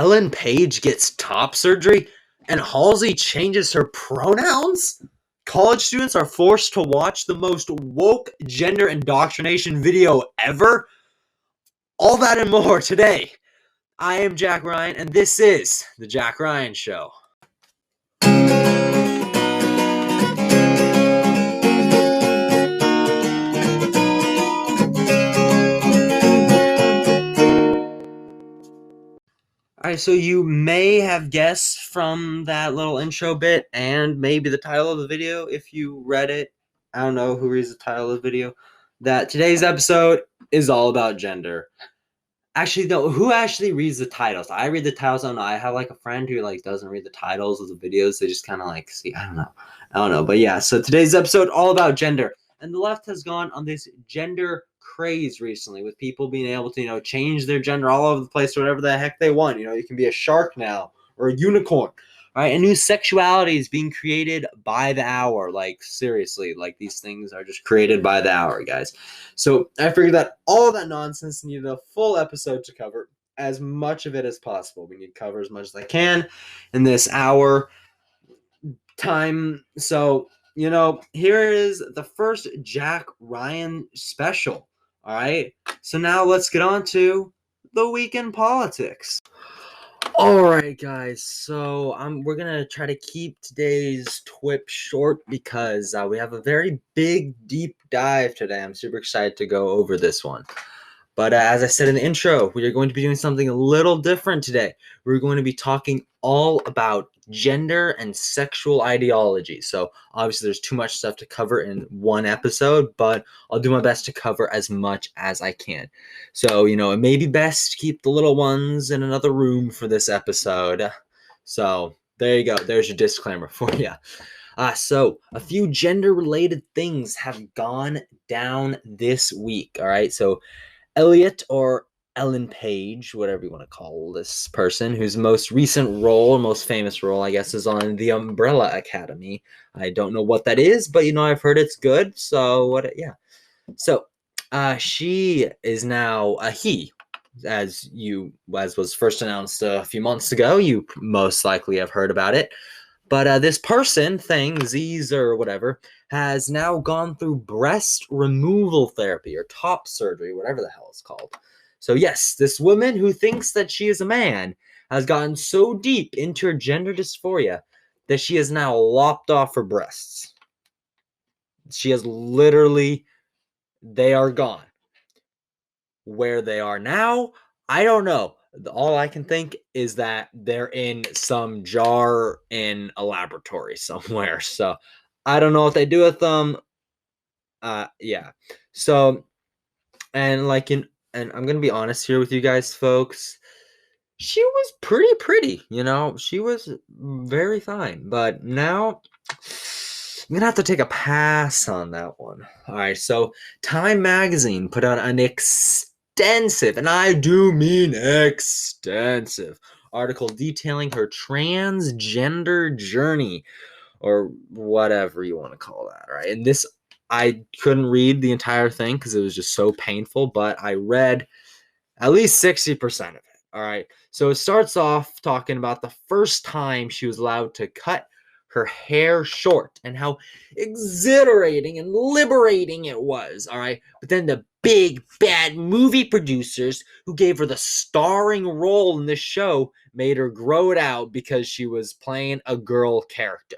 Ellen Page gets top surgery, and Halsey changes her pronouns? College students are forced to watch the most woke gender indoctrination video ever? All that and more today. I am Jack Ryan, and this is The Jack Ryan Show. Alright, so you may have guessed from that little intro bit and maybe the title of the video if you read it. I don't know who reads the title of the video. That today's episode is all about gender. Actually, no, who actually reads the titles? I read the titles. I don't know. I have like a friend who doesn't read the titles of the videos. They just kind of see. I don't know. But yeah, so today's episode all about gender. And the left has gone on this gender craze recently with people being able to, change their gender all over the place or whatever the heck they want. You can be a shark now or a unicorn, right? And new sexuality is being created by the hour. Seriously, these things are just created by the hour, guys. So I figured that all of that nonsense needed a full episode to cover as much of it as possible. We need to cover as much as I can in this hour time. So, here is the first Jack Ryan special. All right. So now let's get on to the week in politics. All right, guys. So we're gonna try to keep today's TWIP short because we have a very big, deep dive today. I'm super excited to go over this one. But as I said in the intro, we are going to be doing something a little different today. We're going to be talking all about gender and sexual ideology. So obviously there's too much stuff to cover in one episode, but I'll do my best to cover as much as I can. So, it may be best to keep the little ones in another room for this episode. So there you go. There's your disclaimer for you. So a few gender-related things have gone down this week. All right. So Elliot or Ellen Page, whatever you want to call this person, whose most recent role, most famous role, I guess, is on The Umbrella Academy. I don't know what that is, but I've heard it's good. So So she is now a he, as was first announced a few months ago. You most likely have heard about it. But this person, Z's or whatever, has now gone through breast removal therapy or top surgery, whatever the hell it's called. So yes, this woman who thinks that she is a man has gotten so deep into her gender dysphoria that she has now lopped off her breasts. She has literally, they are gone. Where they are now, I don't know. All I can think is that they're in some jar in a laboratory somewhere. So I don't know what they do with them. Yeah. So, and and I'm gonna be honest here with you guys, folks. She was pretty pretty, She was very fine. But now I'm gonna have to take a pass on that one. All right. So Time Magazine put out an extensive, and I do mean extensive, article detailing her transgender journey, or whatever you want to call that, right? And this, I couldn't read the entire thing because it was just so painful, but I read at least 60% of it, all right? So it starts off talking about the first time she was allowed to cut her hair short and how exhilarating and liberating it was, all right? But then the big bad movie producers who gave her the starring role in this show made her grow it out because she was playing a girl character.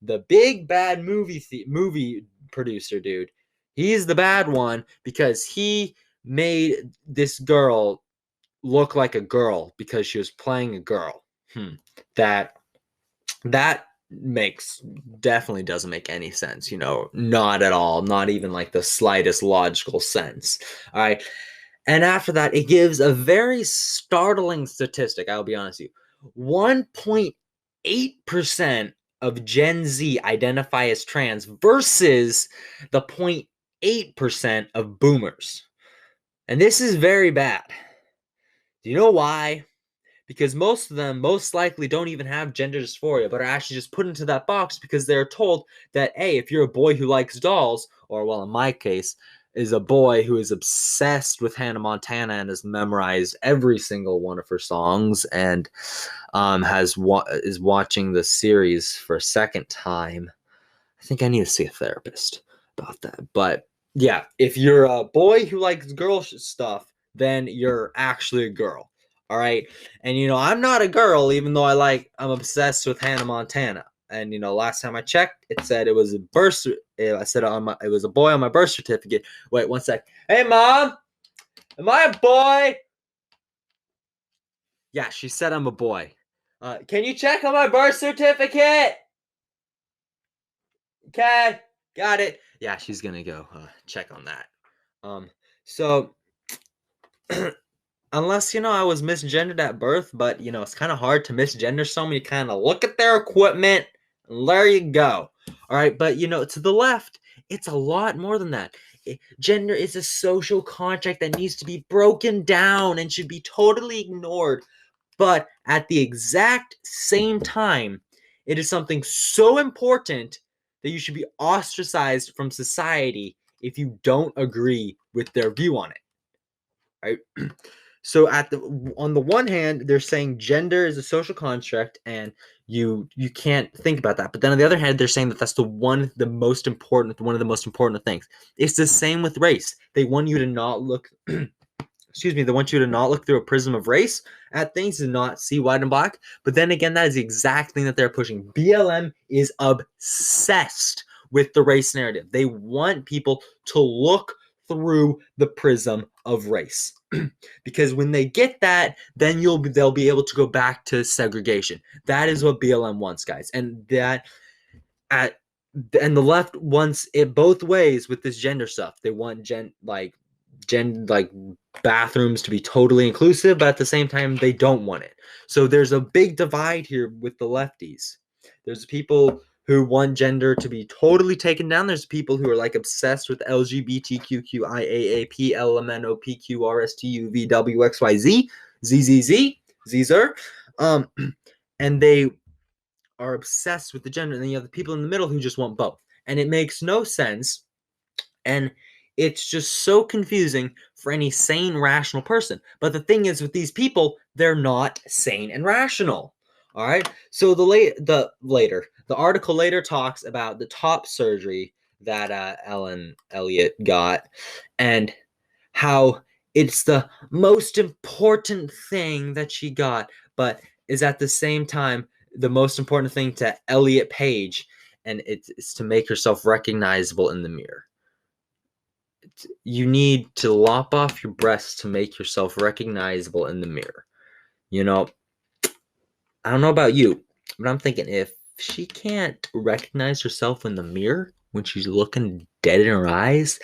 The big bad movie producer dude, he's the bad one because he made this girl look like a girl because she was playing a girl. That definitely doesn't make any sense, not at all, not even the slightest logical sense. All right. And after that, it gives a very startling statistic. I'll be honest with you. 1.8% of Gen Z identify as trans versus the 0.8% of boomers. And this is very bad. Do you know why? Because most of them most likely don't even have gender dysphoria, but are actually just put into that box because they're told that, hey, if you're a boy who likes dolls, or well, in my case, is a boy who is obsessed with Hannah Montana and has memorized every single one of her songs, and is watching the series for a second time. I think I need to see a therapist about that. But yeah, if you're a boy who likes girl stuff, then you're actually a girl. All right. And I'm not a girl, even though I'm obsessed with Hannah Montana. And last time I checked, it said it was a birth. I said it was a boy on my birth certificate. Wait, one sec. Hey, mom, am I a boy? Yeah, she said I'm a boy. Can you check on my birth certificate? Okay, got it. Yeah, she's gonna go check on that. So unless I was misgendered at birth, but it's kind of hard to misgender someone. You kind of look at their equipment, and there you go. All right, but to the left, it's a lot more than that. Gender is a social contract that needs to be broken down and should be totally ignored. But at the exact same time, it is something so important that you should be ostracized from society if you don't agree with their view on it. Right? So on the one hand, they're saying gender is a social construct and you can't think about that. But then on the other hand, they're saying that that's one of the most important things. It's the same with race. They want you to not look they want you to not look through a prism of race at things and not see white and black. But then again, that is the exact thing that they're pushing. BLM is obsessed with the race narrative. They want people to look through the prism of race. Because when they get that, then they'll be able to go back to segregation. That is what BLM wants, guys. And the left wants it both ways with this gender stuff. They want bathrooms to be totally inclusive, but at the same time they don't want it. So there's a big divide here with the lefties. There's people who want gender to be totally taken down. There's people who are obsessed with LGBTQIAAPLMNOPQRSTUVWXYZ ZZZ and they are obsessed with the gender. And then you have the people in the middle who just want both, and it makes no sense. And it's just so confusing for any sane, rational person. But the thing is, with these people, they're not sane and rational. All right. So the article later talks about the top surgery that Ellen Elliott got, and how it's the most important thing that she got, but is at the same time the most important thing to Elliot Page, and it's to make herself recognizable in the mirror. You need to lop off your breasts to make yourself recognizable in the mirror. I don't know about you, but I'm thinking if she can't recognize herself in the mirror when she's looking dead in her eyes,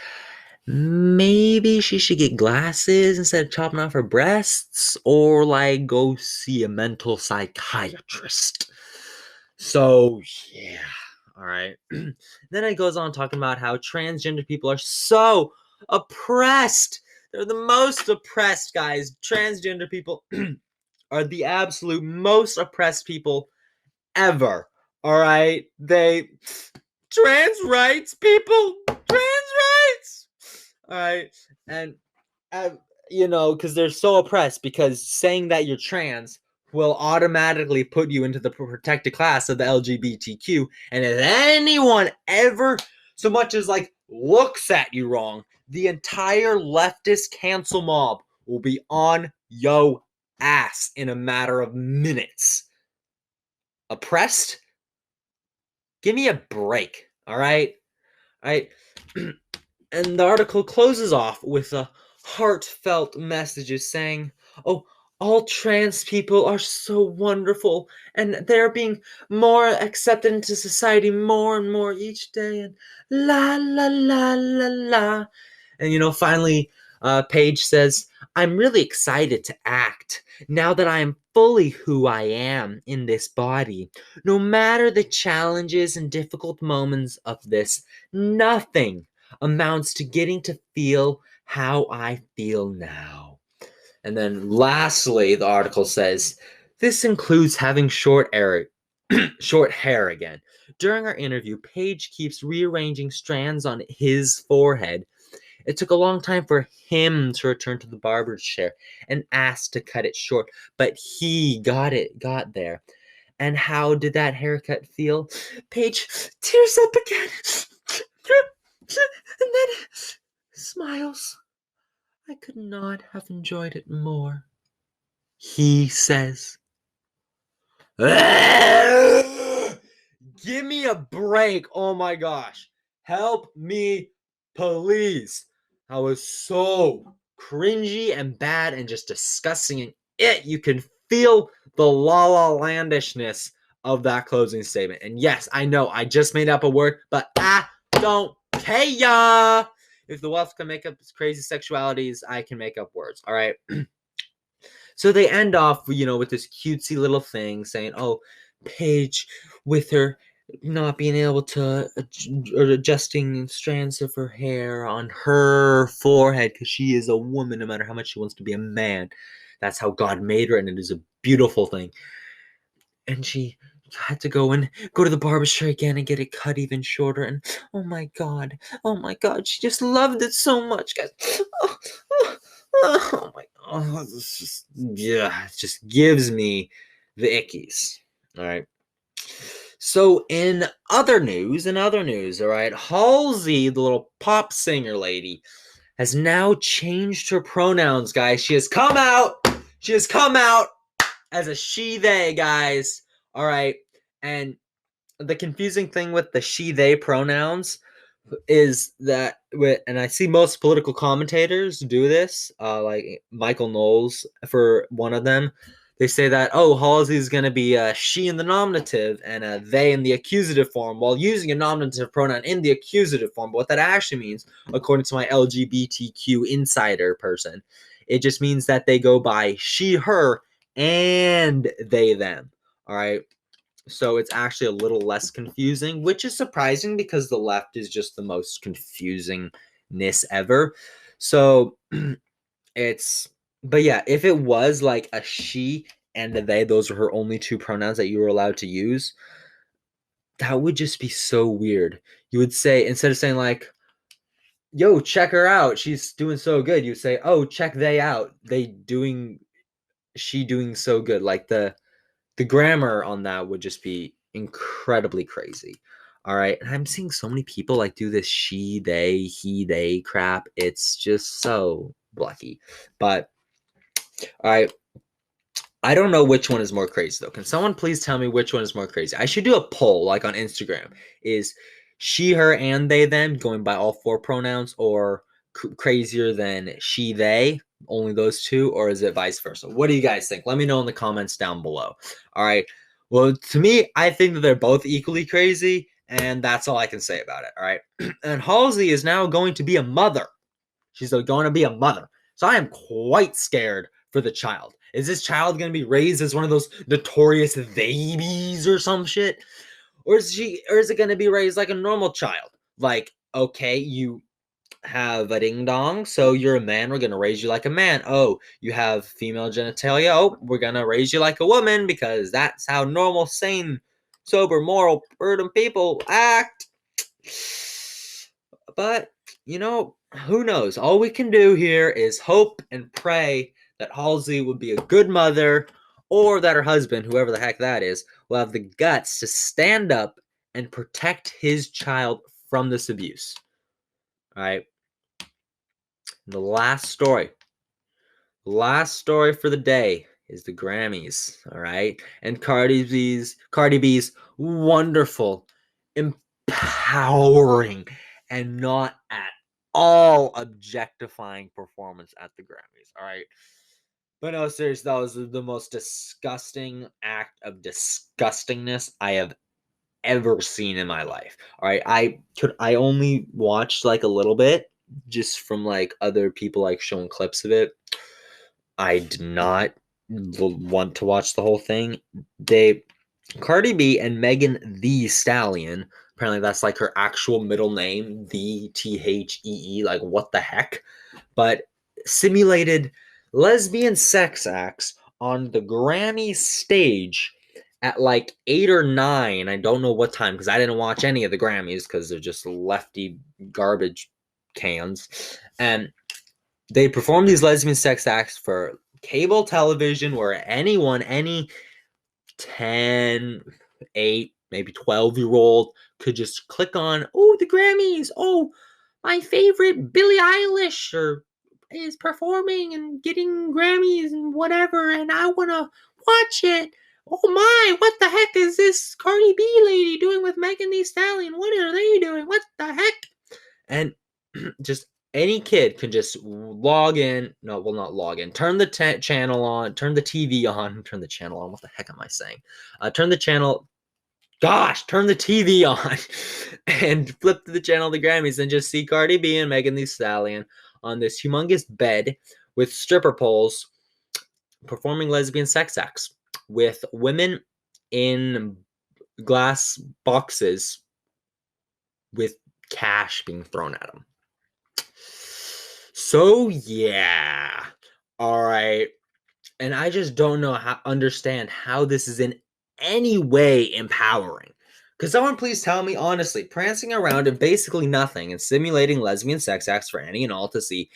maybe she should get glasses instead of chopping off her breasts, or go see a mental psychiatrist. So, yeah. All right. Then it goes on talking about how transgender people are so oppressed. They're the most oppressed, guys. Transgender people are the absolute most oppressed people ever. All right. Trans rights, people. Trans rights. All right. And, because they're so oppressed, because saying that you're trans will automatically put you into the protected class of the LGBTQ. And if anyone ever so much as looks at you wrong, the entire leftist cancel mob will be on yo ass in a matter of minutes. Oppressed? Give me a break, all right? All right. And the article closes off with a heartfelt messages saying, oh, all trans people are so wonderful, and they're being more accepted into society more and more each day, and la la la la la. And finally, Paige says, I'm really excited to act now that I am fully who I am in this body. No matter the challenges and difficult moments of this, nothing amounts to getting to feel how I feel now. And then lastly, the article says, this includes having short hair again. During our interview, Paige keeps rearranging strands on his forehead It took a long time for him to return to the barber's chair and ask to cut it short, but he got there. And how did that haircut feel? Paige tears up again. And then smiles. I could not have enjoyed it more. He says, give me a break. Oh my gosh. Help me, please. I was so cringy and bad and just disgusting. And you can feel the la la landishness of that closing statement. And yes, I know I just made up a word, but I don't care. If the wealth can make up its crazy sexualities, I can make up words. All right. So they end off, with this cutesy little thing saying, oh, Paige, with her not being able to, or adjusting strands of her hair on her forehead because she is a woman no matter how much she wants to be a man. That's how God made her, and it is a beautiful thing. And she had to go to the barber shop again and get it cut even shorter. And oh my God, she just loved it so much, guys. Oh my God, it just gives me the ickies. All right. So in other news, all right, Halsey, the little pop singer lady, has now changed her pronouns, guys. She has come out as a she, they, guys. All right. And the confusing thing with the she, they pronouns is that, and I see most political commentators do this, like Michael Knowles for one of them. They say that, oh, Halsey is going to be a she in the nominative and a they in the accusative form while using a nominative pronoun in the accusative form. But what that actually means, according to my LGBTQ insider person, it just means that they go by she, her, and they, them. All right. So it's actually a little less confusing, which is surprising because the left is just the most confusingness ever. So but yeah, if it was like a she and a they, those are her only two pronouns that you were allowed to use, that would just be so weird. You would say, instead of saying like, yo, check her out, she's doing so good, you say, oh, check they out, she doing so good. Like the grammar on that would just be incredibly crazy. All right. And I'm seeing so many people like do this she, they, he, they crap. It's just so blucky. But all right. I don't know which one is more crazy though. Can someone please tell me which one is more crazy? I should do a poll like on Instagram. Is she, her, and they, them going by all four pronouns, or crazier than she, they, only those two, or is it vice versa? What do you guys think? Let me know in the comments down below. All right. Well, to me, I think that they're both equally crazy, and that's all I can say about it. All right. And Halsey is now going to be a mother. She's going to be a mother. So I am quite scared for the child. Is this child going to be raised as one of those notorious babies or some shit? Or is it going to be raised like a normal child? Like, okay, you have a ding dong, so you're a man, we're going to raise you like a man. Oh, you have female genitalia, oh, we're going to raise you like a woman because that's how normal, sane, sober, moral, burden people act. But, who knows? All we can do here is hope and pray that Halsey would be a good mother, or that her husband, whoever the heck that is, will have the guts to stand up and protect his child from this abuse. All right. The last story for the day is the Grammys. All right. And Cardi B's wonderful, empowering, and not at all objectifying performance at the Grammys. All right. But no, seriously, that was the most disgusting act of disgustingness I have ever seen in my life. All right. I only watched like a little bit just from like other people like showing clips of it. I did not want to watch the whole thing. Cardi B and Megan Thee Stallion, apparently that's like her actual middle name, the Thee, like what the heck? But simulated lesbian sex acts on the Grammy stage at like 8 or 9. I don't know what time because I didn't watch any of the Grammys because they're just lefty garbage cans, and they perform these lesbian sex acts for cable television where anyone, any 10, 8, maybe 12-year-old could just click on, oh, the Grammys. Oh, my favorite Billie Eilish is performing and getting Grammys and whatever, and I want to watch it. Oh my, what the heck is this Cardi B lady doing with Megan Thee Stallion? What are they doing? What the heck? And just any kid can just log in. No, well, not log in. Turn the channel on. Turn the TV on. Turn the channel on. What the heck am I saying? Turn the channel. Gosh, turn the TV on and flip to the channel of the Grammys and just see Cardi B and Megan Thee Stallion on this humongous bed with stripper poles performing lesbian sex acts with women in glass boxes with cash being thrown at them. So yeah, all right, and I just don't know understand how this is in any way empowering. Could someone please tell me honestly, prancing around in basically nothing and simulating lesbian sex acts for any and all to see,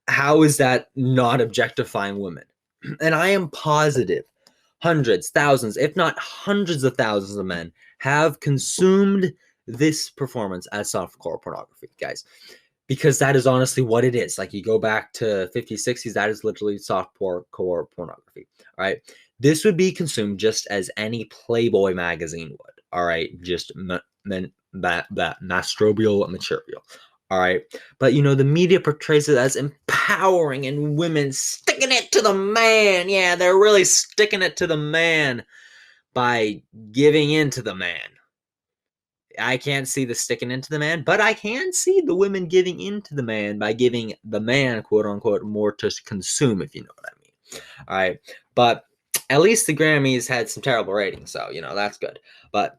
how is that not objectifying women? And I am positive hundreds, thousands, if not hundreds of thousands of men have consumed this performance as softcore pornography, guys. Because that is honestly what it is. Like, you go back to 50s, 60s, that is literally softcore pornography. All right. This would be consumed just as any Playboy magazine would. All right. Just that mastrobial material. All right. But, the media portrays it as empowering and women sticking it to the man. Yeah, they're really sticking it to the man by giving in to the man. I can't see the sticking into the man, but I can see the women giving into the man by giving the man, quote unquote, more to consume, if you know what I mean. All right. But at least the Grammys had some terrible ratings, so, that's good. But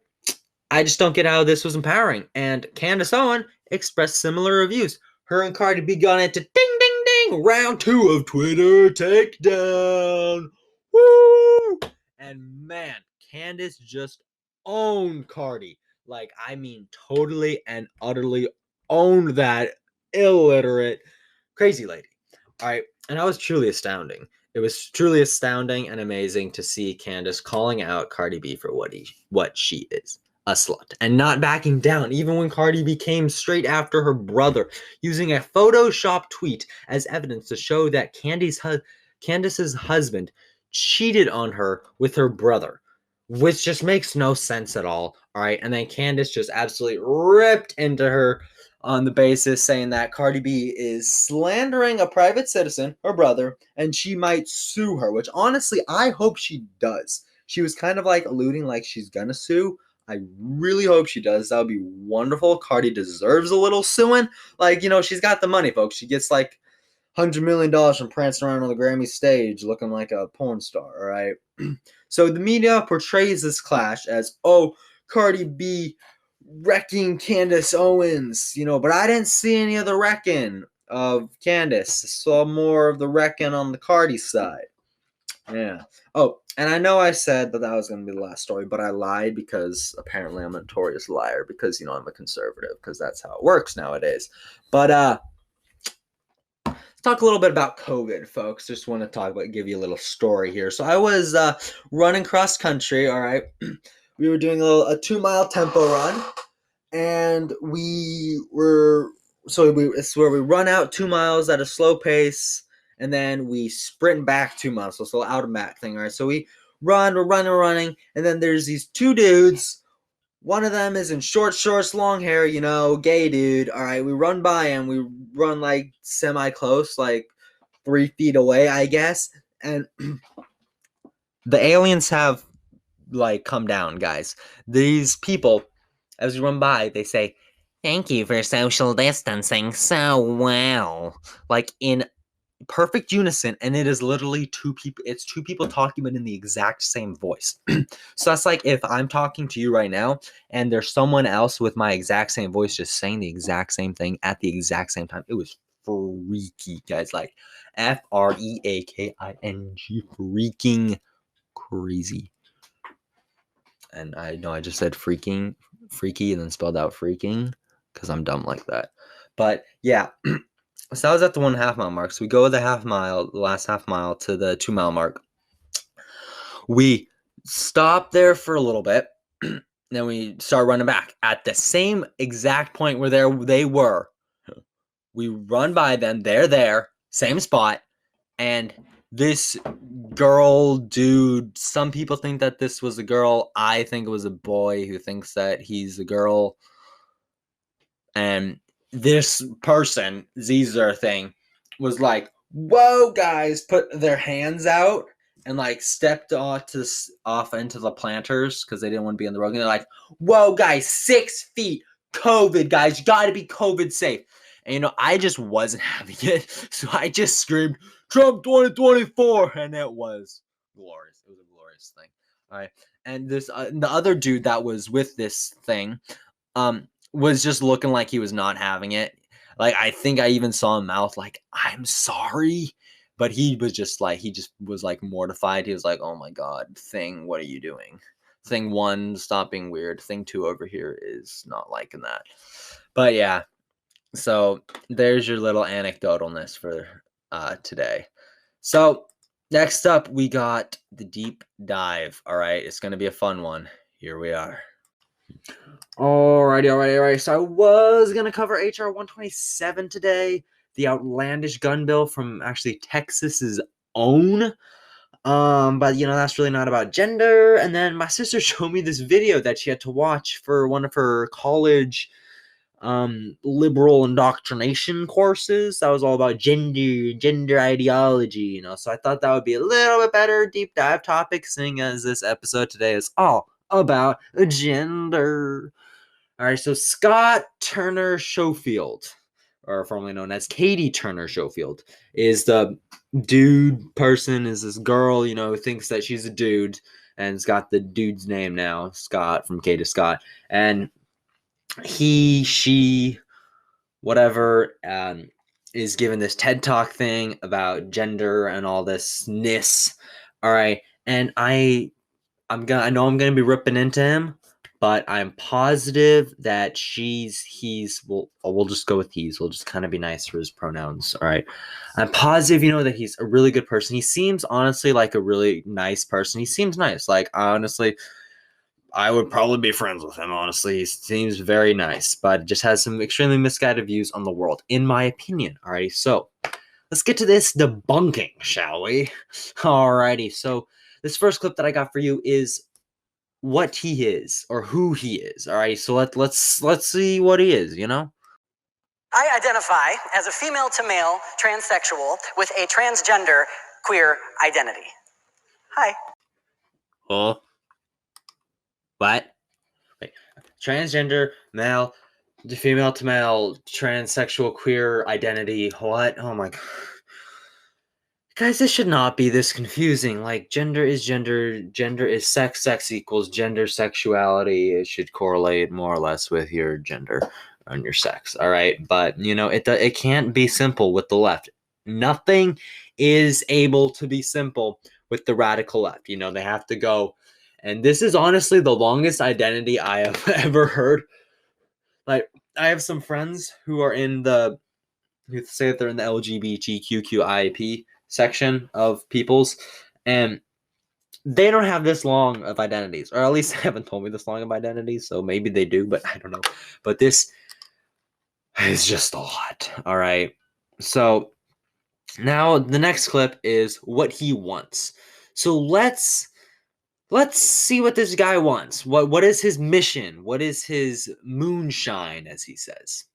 I just don't get how this was empowering. And Candace Owen expressed similar reviews. Her and Cardi B got into ding, ding, ding, round 2 of Twitter takedown. Woo! And man, Candace just owned Cardi. Like, I mean, totally and utterly owned that illiterate crazy lady. All right. And that was truly astounding. It was truly astounding and amazing to see Candace calling out Cardi B for what she is, a slut, and not backing down, even when Cardi B came straight after her brother, using a Photoshop tweet as evidence to show that Candace's husband cheated on her with her brother, which just makes no sense at all. All right. And then Candace just absolutely ripped into her on the basis saying that Cardi B is slandering a private citizen, her brother, and she might sue her, which honestly, I hope she does. She was kind of like alluding like she's gonna sue. I really hope she does. That would be wonderful. Cardi deserves a little suing. Like, she's got the money, folks. She gets like $100 million from prancing around on the Grammy stage looking like a porn star, all right? So the media portrays this clash as, oh, Cardi B wrecking Candace Owens, but I didn't see any of the wrecking of Candace. I saw more of the wrecking on the Cardi side. Yeah. Oh, and I know I said that was going to be the last story, but I lied because apparently I'm a notorious liar because, I'm a conservative because that's how it works nowadays. But, let's talk a little bit about COVID, folks. Just want to give you a little story here. So I was running cross country, all right? We were doing a 2-mile tempo run, and it's where we run out 2 miles at a slow pace, and then we sprint back 2 miles. So it's a little out and back thing, all right? So we're running, and then there's these 2 dudes. One of them is in short shorts, long hair, gay dude. All right, we run by him. We run like semi-close, like 3 feet away, I guess. And the aliens have come down, guys. These people, as we run by, they say, "Thank you for social distancing so well." Like in perfect unison, and it is literally 2 people. It's 2 people talking, but in the exact same voice. So that's like if I'm talking to you right now, and there's someone else with my exact same voice just saying the exact same thing at the exact same time. It was freaky, guys. Like FREAKING, freaking crazy. And I know I just said freaky and then spelled out freaking because I'm dumb like that. But yeah, so I was at the 1.5 mile mark. So we go the last half mile to the 2 mile mark. We stop there for a little bit. Then we start running back at the same exact point where they were. We run by them. They're there, same spot. And this girl, dude, some people think that this was a girl. I think it was a boy who thinks that he's a girl. And this person, Zer thing, was like, whoa, guys, put their hands out and like stepped off into the planters because they didn't want to be on the road. And they're like, whoa, guys, 6 feet, COVID, guys, you got to be COVID safe. And, I just wasn't having it. So I just screamed, Trump 2024. And it was glorious. It was a glorious thing. All right. And the other dude that was with this thing, was just looking like he was not having it. Like, I think I even saw him mouth like, I'm sorry. But he just was like mortified. He was like, oh my God, thing, what are you doing? Thing 1, stop being weird. Thing 2 over here is not liking that. But yeah, so there's your little anecdotalness for today. So next up, we got the deep dive. All right, it's going to be a fun one. Here we are. Alrighty. So I was going to cover HR 127 today, the outlandish gun bill from actually Texas's own. But that's really not about gender. And then my sister showed me this video that she had to watch for one of her college liberal indoctrination courses that was all about gender ideology, so I thought that would be a little bit better deep dive topic, seeing as this episode today is all about gender. All right, so Scott Turner Schofield, or formerly known as Katie Turner Schofield, is the dude person, is this girl, who thinks that she's a dude, and it's got the dude's name now, Scott, from K to Scott, and she, whatever, is given this TED Talk thing about gender and all this ness. All right, and I know I'm gonna be ripping into him, but I'm positive that we'll just go with he's. We'll just kind of be nice for his pronouns. All right, I'm positive, that he's a really good person. He seems honestly like a really nice person. He seems nice. Like, honestly, I would probably be friends with him, honestly. He seems very nice, but just has some extremely misguided views on the world, in my opinion. Alrighty, so let's get to this debunking, shall we? Alrighty, so this first clip that I got for you is what he is, or who he is. Alright, so let's see what he is, I identify as a female to male transsexual with a transgender queer identity. Hi. Oh. What? Wait. Transgender, male, female to male, transsexual, queer identity. What? Oh my God. Guys, this should not be this confusing. Like, gender is gender, gender is sex, sex equals gender, sexuality. It should correlate more or less with your gender and your sex. All right. But, it can't be simple with the left. Nothing is able to be simple with the radical left. They have to go. And this is honestly the longest identity I have ever heard. Like, I have some friends who say that they're in the LGBTQIP section of peoples, and they don't have this long of identities, or at least they haven't told me this long of identities, so maybe they do, but I don't know. But this is just a lot, all right? So, now the next clip is what he wants. So let's see what this guy wants. What is his mission? What is his moonshine, as he says?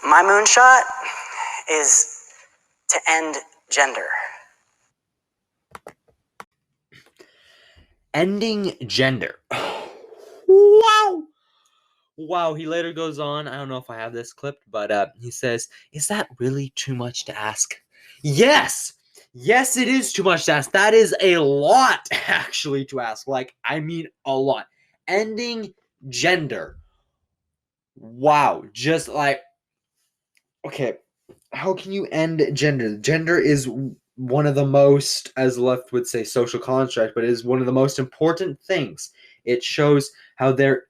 My moonshot is to end gender. Ending gender. Wow. Wow, he later goes on, I don't know if I have this clipped, but he says, is that really too much to ask? Yes! Yes, it is too much to ask. That is a lot, actually, to ask. Like, I mean, a lot. Ending gender. Wow. Just like, okay, how can you end gender? Gender is one of the most, as the left would say, social construct, but it is one of the most important things. It shows how there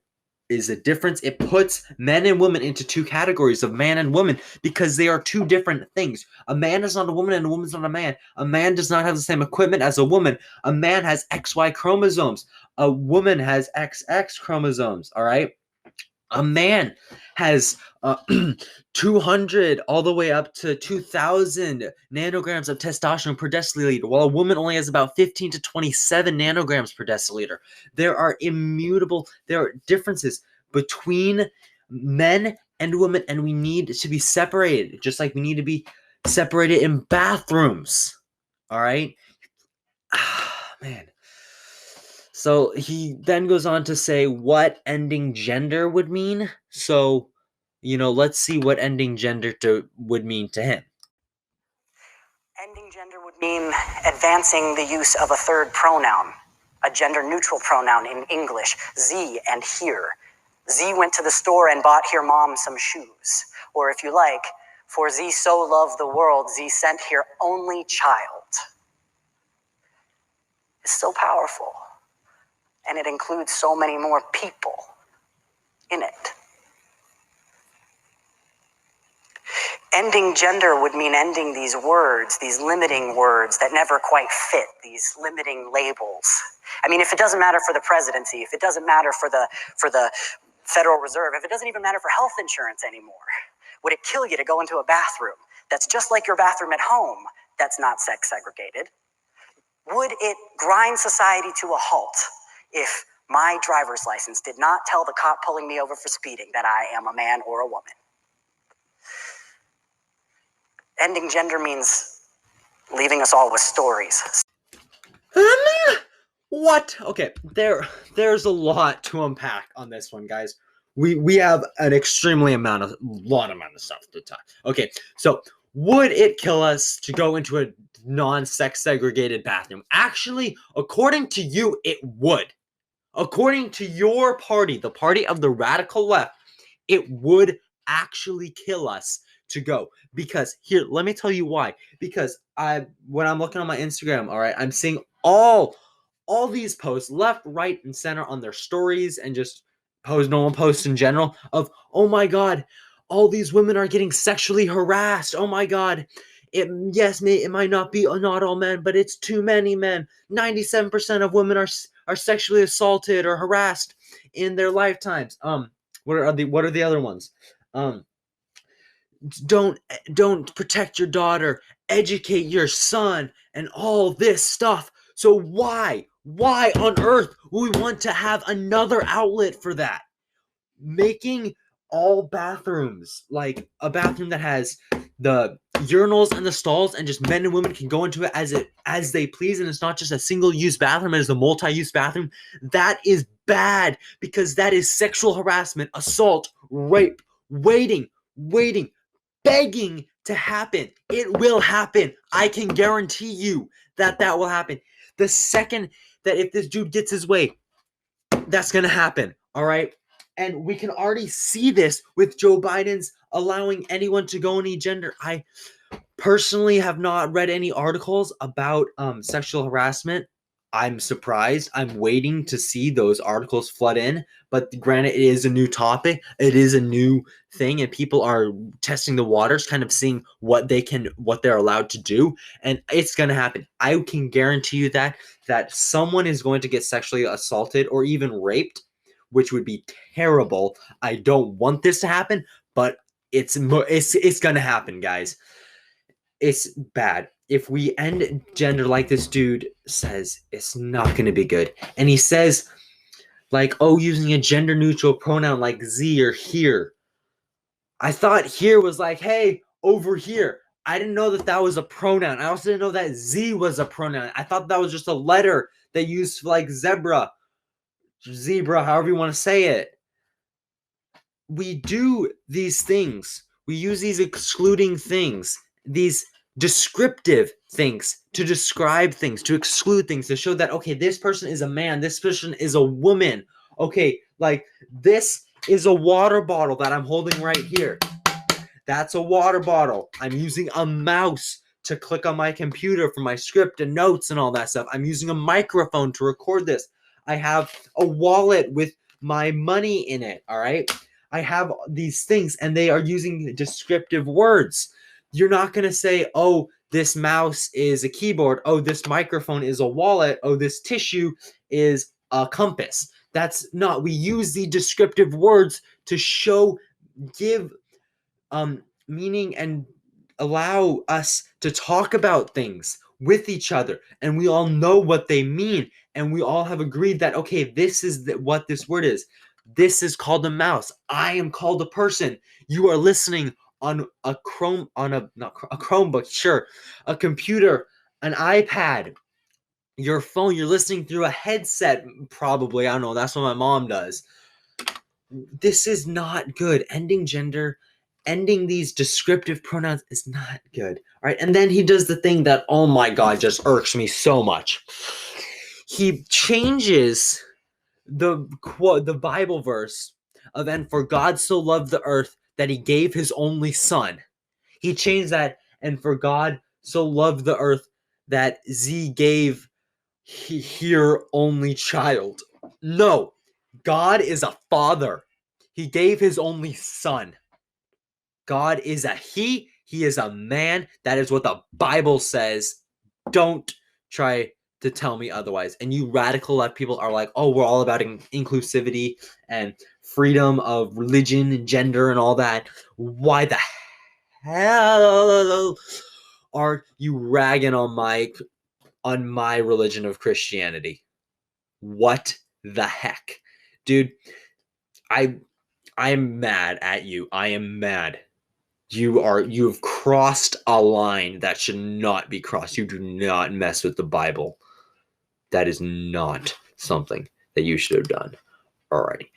is a difference. It puts men and women into two categories of man and woman because they are two different things. A man is not a woman and a woman is not a man. A man does not have the same equipment as a woman. A man has XY chromosomes. A woman has XX chromosomes, all right? A man has 200 all the way up to 2,000 nanograms of testosterone per deciliter, while a woman only has about 15 to 27 nanograms per deciliter. There are differences between men and women, and we need to be separated, just like we need to be separated in bathrooms. All right? Man. So he then goes on to say what ending gender would mean. So, let's see what ending gender would mean to him. Ending gender would mean advancing the use of a third pronoun, a gender-neutral pronoun in English, Z and here. Z went to the store and bought here mom some shoes. Or if you like, for Z so loved the world, Z sent here only child. It's so powerful. And it includes so many more people in it. Ending gender would mean ending these words, these limiting words that never quite fit, these limiting labels. I mean, if it doesn't matter for the presidency, if it doesn't matter for the Federal Reserve, if it doesn't even matter for health insurance anymore, would it kill you to go into a bathroom that's just like your bathroom at home that's not sex segregated? Would it grind society to a halt if my driver's license did not tell the cop pulling me over for speeding that I am a man or a woman? Ending gender means leaving us all with stories. What? Okay, there's a lot to unpack on this one, guys. We have an extremely lot amount of stuff to talk. Okay, so would it kill us to go into a non-sex segregated bathroom? Actually, according to you, it would. According to your party, the party of the radical left, it would actually kill us to go. Because here, let me tell you why. Because when I'm looking on my Instagram, all right, I'm seeing all these posts, left, right, and center on their stories and just normal posts in general of, oh my God, all these women are getting sexually harassed. Oh my God. It might not be not all men, but it's too many men. 97% of women are sexually assaulted or harassed in their lifetimes. What are the other ones? Don't protect your daughter, educate your son, and all this stuff. So why on earth would we want to have another outlet for that? Making all bathrooms like a bathroom that has the urinals and the stalls and just men and women can go into it as they please, and it's not just a single-use bathroom, it is a multi-use bathroom. That is bad, because that is sexual harassment, assault, rape, waiting, begging to happen. It will happen. I can guarantee you that will happen. The second that if this dude gets his way, that's going to happen. All right. And we can already see this with Joe Biden's allowing anyone to go any gender. I personally have not read any articles about sexual harassment. I'm surprised. I'm waiting to see those articles flood in. But granted, it is a new topic. It is a new thing, and people are testing the waters, kind of seeing what they're allowed to do, and it's going to happen. I can guarantee you that someone is going to get sexually assaulted or even raped, which would be terrible. I don't want this to happen, but it's going to happen, guys. It's bad. If we end gender like this dude says, it's not going to be good. And he says, like, oh, using a gender-neutral pronoun like Z or here. I thought here was like, hey, over here. I didn't know that was a pronoun. I also didn't know that Z was a pronoun. I thought that was just a letter they used for like zebra, however you want to say it. We do these things. We use these excluding things, these descriptive things to describe things, to exclude things, to show that, okay, this person is a man, this person is a woman. Okay, like this is a water bottle that I'm holding right here. That's a water bottle. I'm using a mouse to click on my computer for my script and notes and all that stuff. I'm using a microphone to record this. I have a wallet with my money in it, all right? I have these things, and they are using descriptive words. You're not going to say, oh, this mouse is a keyboard. Oh, this microphone is a wallet. Oh, this tissue is a compass. That's not. We use the descriptive words to give meaning and allow us to talk about things with each other, and we all know what they mean, and we all have agreed that, okay, this is what this word is. This is called a mouse. I am called a person. You are listening on a Chromebook, sure, a computer, an iPad, your phone. You're listening through a headset, probably. I don't know. That's what my mom does. This is not good. Ending these descriptive pronouns is not good. All right. And then he does the thing that, oh my God, just irks me so much. He changes the Bible verse of, and for God so loved the earth that he gave his only son. He changed that, and for God so loved the earth that he gave here only child. No, God is a father. He gave his only son. God is a he is a man. That is what the Bible says. Don't try to tell me otherwise. And you radical left people are like, oh, we're all about inclusivity and freedom of religion and gender and all that. Why the hell are you ragging on my religion of Christianity? What the heck? Dude, I'm mad at you. I am mad. You've crossed a line that should not be crossed. You do not mess with the Bible. That is not something that you should have done. Alrighty.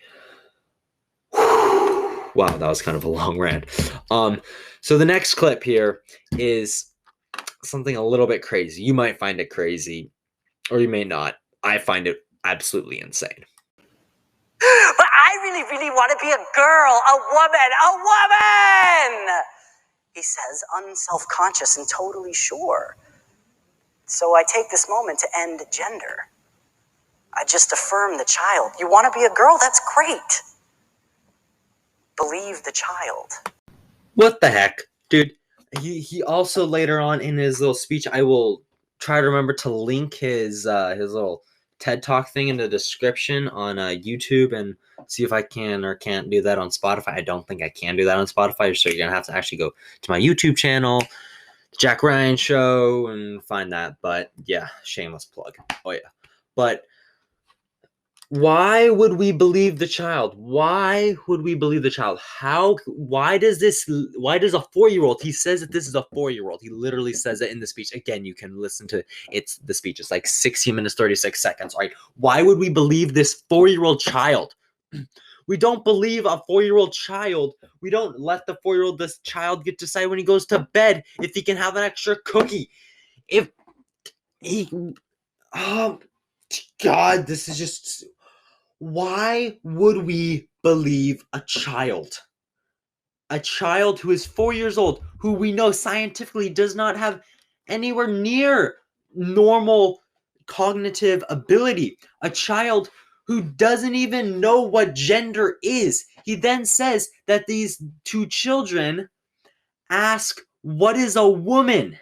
Wow, that was kind of a long rant. So the next clip here is something a little bit crazy. You might find it crazy, or you may not. I find it absolutely insane. But I really, really want to be a girl, a woman! He says, unself-conscious and totally sure. So I take this moment to end gender. I just affirm the child. You want to be a girl? That's great. Believe the child. What the heck? Dude, he also later on in his little speech, I will try to remember to link his little TED Talk thing in the description on YouTube, and see if I can or can't do that on Spotify. I don't think I can do that on Spotify, so you're going to have to actually go to my YouTube channel, The Jack Ryan Show, and find that. But yeah, shameless plug. Oh yeah. But why would we believe the child? Why would we believe the child? Why does a 4-year-old, he says that this is a 4-year-old. He literally says it in the speech. Again, you can listen to the speech. It's like 16 minutes, 36 seconds, right? Why would we believe this 4-year-old child? We don't believe a 4-year-old child. We don't let the 4-year-old, this child, get to decide when he goes to bed if he can have an extra cookie. If he, oh God, this is just... Why would we believe a child? A child who is 4 years old, who we know scientifically does not have anywhere near normal cognitive ability. A child who doesn't even know what gender is. He then says that these two children ask, what is a woman?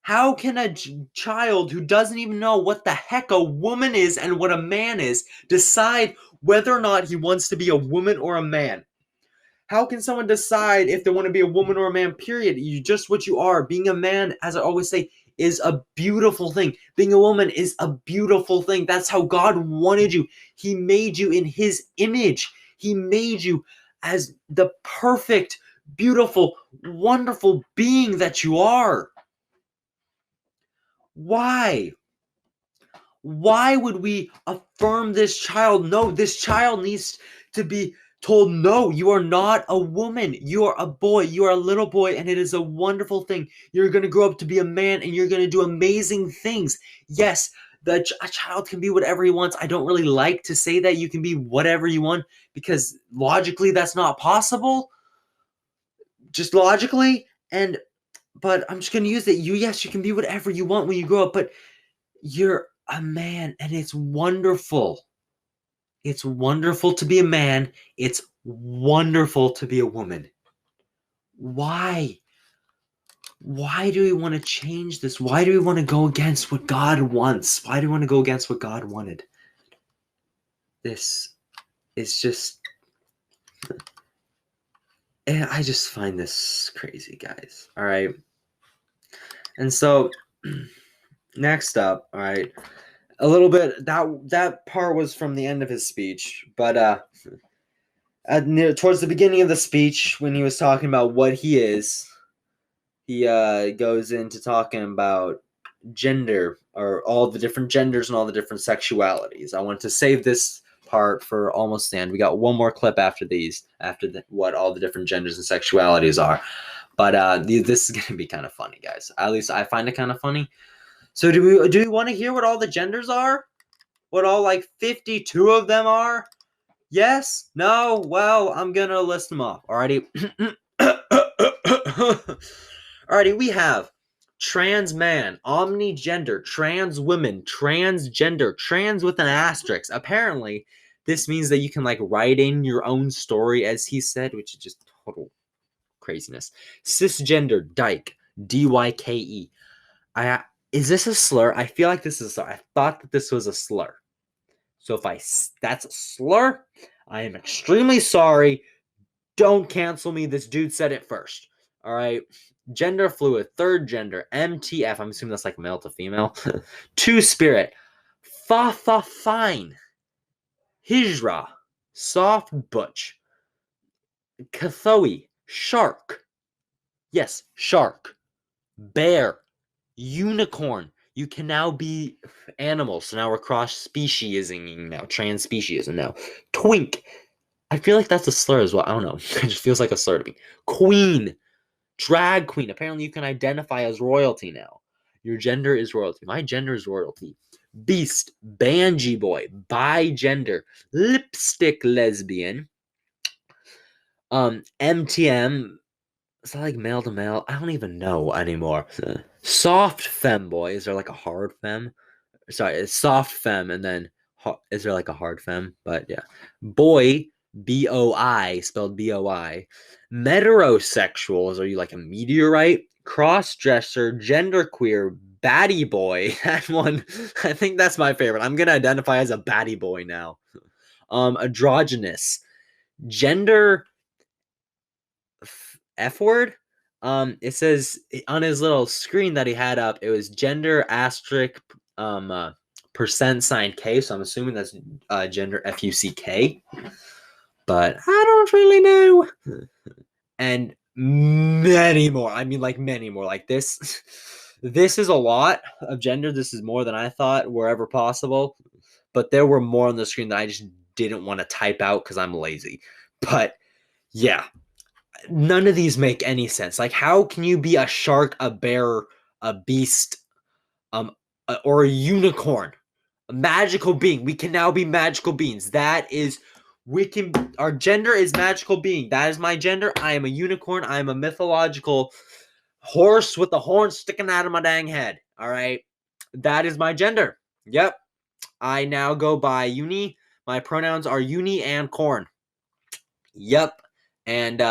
How can a child who doesn't even know what the heck a woman is and what a man is decide whether or not he wants to be a woman or a man? How can someone decide if they want to be a woman or a man, period? You just what you are. Being a man, as I always say, is a beautiful thing. Being a woman is a beautiful thing. That's how God wanted you. He made you in his image. He made you as the perfect, beautiful, wonderful being that you are. Why? Why would we affirm this child? No, this child needs to be told, no, you are not a woman. You are a boy. You are a little boy, and it is a wonderful thing. You're going to grow up to be a man, and you're going to do amazing things. Yes, a child can be whatever he wants. I don't really like to say that you can be whatever you want, because logically that's not possible. Just logically. But I'm just going to use it. Yes, you can be whatever you want when you grow up, but you're a man, and it's wonderful. It's wonderful to be a man. It's wonderful to be a woman. Why? Why do we want to change this? Why do we want to go against what God wants? Why do we want to go against what God wanted? This is just... I just find this crazy, guys. All right. And so, next up, all right, a little bit, that part was from the end of his speech, but towards the beginning of the speech, when he was talking about what he is, he goes into talking about gender, or all the different genders and all the different sexualities. I wanted to save this part for almost the end. We got one more clip after these, what all the different genders and sexualities are. But this is going to be kind of funny, guys. At least I find it kind of funny. So do we want to hear what all the genders are? What all, like, 52 of them are? Yes? No? Well, I'm going to list them off. Alrighty. Alrighty, we have trans man, omnigender, trans women, transgender, trans with an asterisk. Apparently, this means that you can, like, write in your own story, as he said, which is just total craziness. Cisgender, dyke, D-Y-K-E. Is this a slur? I feel like this is a slur. I thought that this was a slur. So if that's a slur, I am extremely sorry. Don't cancel me. This dude said it first. All right. Gender fluid, third gender, MTF. I'm assuming that's like male to female. Two spirit, fine. Hijra, soft butch. Kathoi, shark. Yes, shark. Bear, unicorn. You can now be animals. So now we're cross-speciesing now. Trans-speciesism now. Twink. I feel like that's a slur as well. I don't know. It just feels like a slur to me. Queen. Drag queen. Apparently you can identify as royalty now. Your gender is royalty. My gender is royalty. Beast. Banji boy. Bi-gender. Lipstick lesbian. MTM. Is that like male to male? I don't even know anymore. Soft femboy. Is there like a hard femme? Sorry, it's soft femme, and then is there like a hard femme? But yeah. Boy, B-O-I, spelled B-O-I. Meterosexuals. Are you like a meteorite? Cross-dresser, genderqueer, baddie boy. That one, I think that's my favorite. I'm going to identify as a baddie boy now. Androgynous. Gender... F word. It says on his little screen that he had up, it was gender asterisk percent sign K. So I'm assuming that's gender F-U-C-K. But I don't really know. And many more. I mean, like many more. Like this. This is a lot of gender. This is more than I thought wherever possible. But there were more on the screen that I just didn't want to type out because I'm lazy. But yeah. None of these make any sense. Like, how can you be a shark, a bear, a beast, or a unicorn? A magical being. We can now be magical beings. Our gender is magical being. That is my gender. I am a unicorn. I am a mythological horse with a horn sticking out of my dang head. All right. That is my gender. Yep. I now go by uni. My pronouns are uni and corn. Yep. And,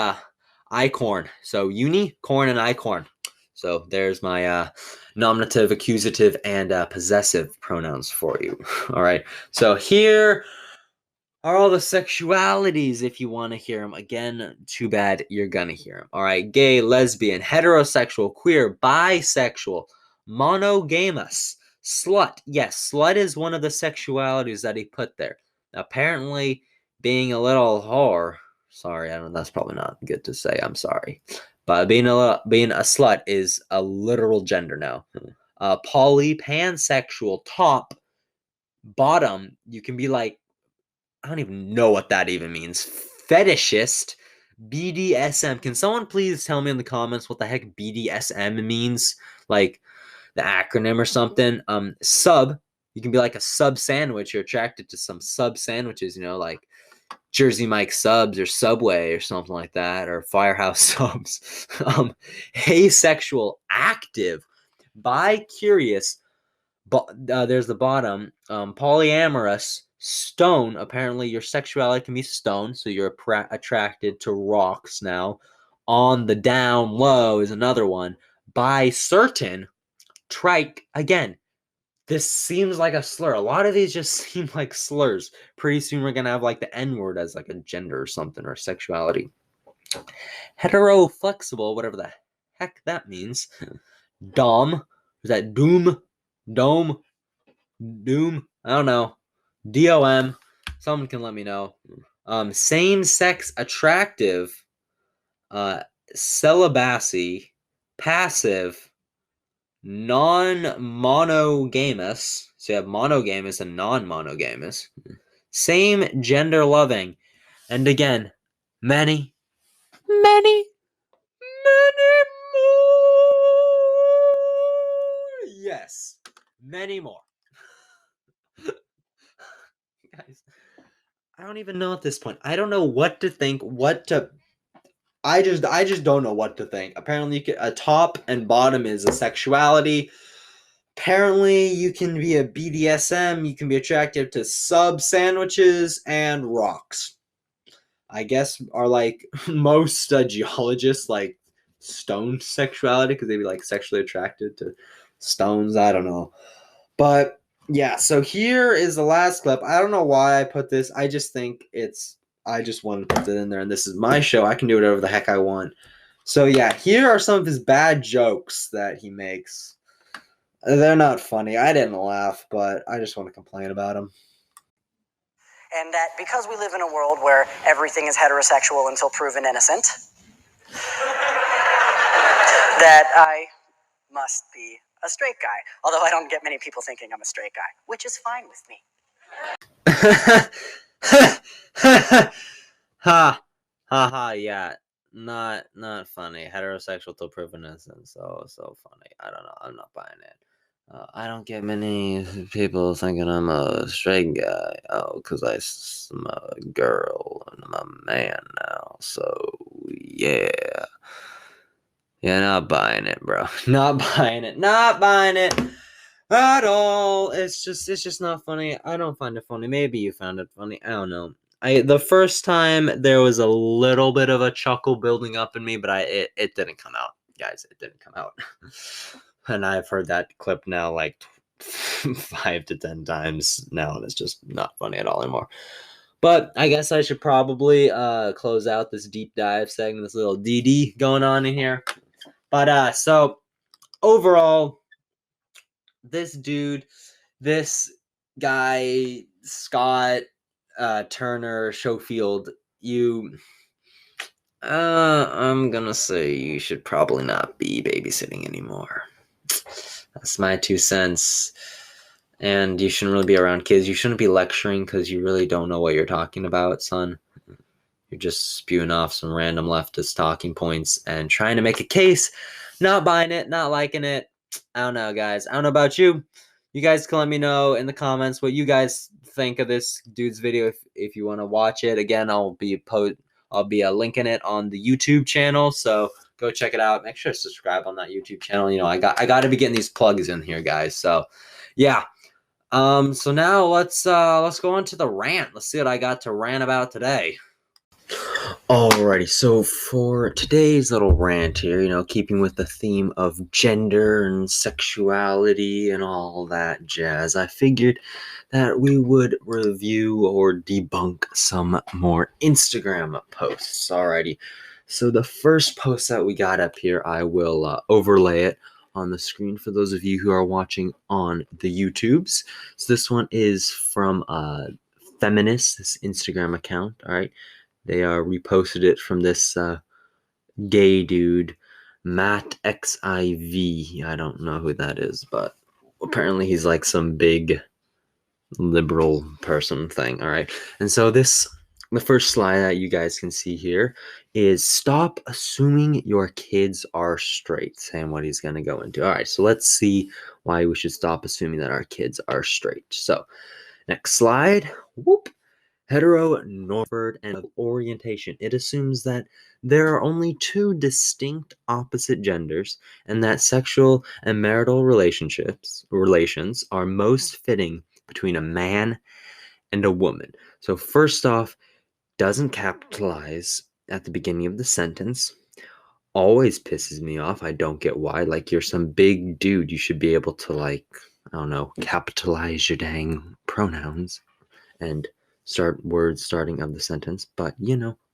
Icorn. So uni, corn, and icorn. So there's my nominative, accusative, and possessive pronouns for you. All right. So here are all the sexualities if you want to hear them. Again, too bad you're going to hear them. All right. Gay, lesbian, heterosexual, queer, bisexual, monogamous, slut. Yes, slut is one of the sexualities that he put there. Apparently, being a little whore. Sorry, I don't. That's probably not good to say. I'm sorry, but being a slut is a literal gender now. Poly, pansexual, top, bottom. You can be like, I don't even know what that even means. Fetishist, BDSM. Can someone please tell me in the comments what the heck BDSM means? Like the acronym or something. Sub. You can be like a sub sandwich. You're attracted to some sub sandwiches. You know, like Jersey Mike subs or Subway or something like that, or Firehouse subs. Asexual, active, bi-curious, there's the bottom, polyamorous, Stone, apparently your sexuality can be stone, so you're attracted to rocks now. On the down low is another one. By certain, trike, again, this seems like a slur. A lot of these just seem like slurs. Pretty soon we're going to have like the N-word as like a gender or something, or sexuality. Hetero flexible, whatever the heck that means. Dom, is that doom? Dome? Doom? I don't know. DOM. Someone can let me know. Same-sex attractive. Celibacy. Passive. Non-monogamous. So you have monogamous and non-monogamous. Same gender loving. And again, many more. Yes, many more. Guys, I don't even know at this point. I don't know what to think, I just don't know what to think. Apparently, a top and bottom is a sexuality. Apparently, you can be a BDSM. You can be attracted to sub sandwiches and rocks. I guess are like most geologists like stone sexuality because they'd be like sexually attracted to stones. I don't know, but yeah. So here is the last clip. I don't know why I put this. I just think I just wanted to put it in there, and this is my show. I can do whatever the heck I want. So yeah, here are some of his bad jokes that he makes. They're not funny. I didn't laugh, but I just want to complain about them. And that because we live in a world where everything is heterosexual until proven innocent, that I must be a straight guy. Although I don't get many people thinking I'm a straight guy, which is fine with me. Ha ha, yeah. Not funny. Heterosexual till proven innocent. So funny. I don't know. I'm not buying it. I don't get many people thinking I'm a straight guy. Oh, because I'm a girl and I'm a man now. So yeah. Yeah, not buying it, bro. Not buying it. Not buying it at all. It's just not funny. I don't find it funny. Maybe you found it funny. I don't know. The first time there was a little bit of a chuckle building up in me, but it didn't come out, guys. It didn't come out. And I've heard that clip now like 5 to 10 times now, and it's just not funny at all anymore. But I guess I should probably close out this deep dive segment, this little DD going on in here. But so overall, this guy, Scott Turner Schofield, I'm gonna say you should probably not be babysitting anymore. That's my 2 cents. And you shouldn't really be around kids. You shouldn't be lecturing because you really don't know what you're talking about, son. You're just spewing off some random leftist talking points and trying to make a case. Not buying it, not liking it. I don't know, guys. I don't know about you. You guys can let me know in the comments what you guys think of this dude's video if you want to watch it. Again, I'll be linking it on the YouTube channel, so go check it out. Make sure to subscribe on that YouTube channel. You know, I got to be getting these plugs in here, guys. So, yeah. So now let's go on to the rant. Let's see what I got to rant about today. Alrighty, so for today's little rant here, you know, keeping with the theme of gender and sexuality and all that jazz, I figured that we would review or debunk some more Instagram posts. Alrighty, so the first post that we got up here, I will overlay it on the screen for those of you who are watching on the YouTubes. So this one is from Feminist, this Instagram account, alright? They reposted it from this gay dude, Matt XIV. I don't know who that is, but apparently he's like some big liberal person thing. All right. And so the first slide that you guys can see here is stop assuming your kids are straight, saying what he's going to go into. All right. So let's see why we should stop assuming that our kids are straight. So next slide. Whoop. Heteronormative and of orientation. It assumes that there are only 2 distinct opposite genders and that sexual and marital relations are most fitting between a man and a woman. So first off, doesn't capitalize at the beginning of the sentence. Always pisses me off. I don't get why. Like, you're some big dude. You should be able to, like, I don't know, capitalize your dang pronouns and start words starting of the sentence. But,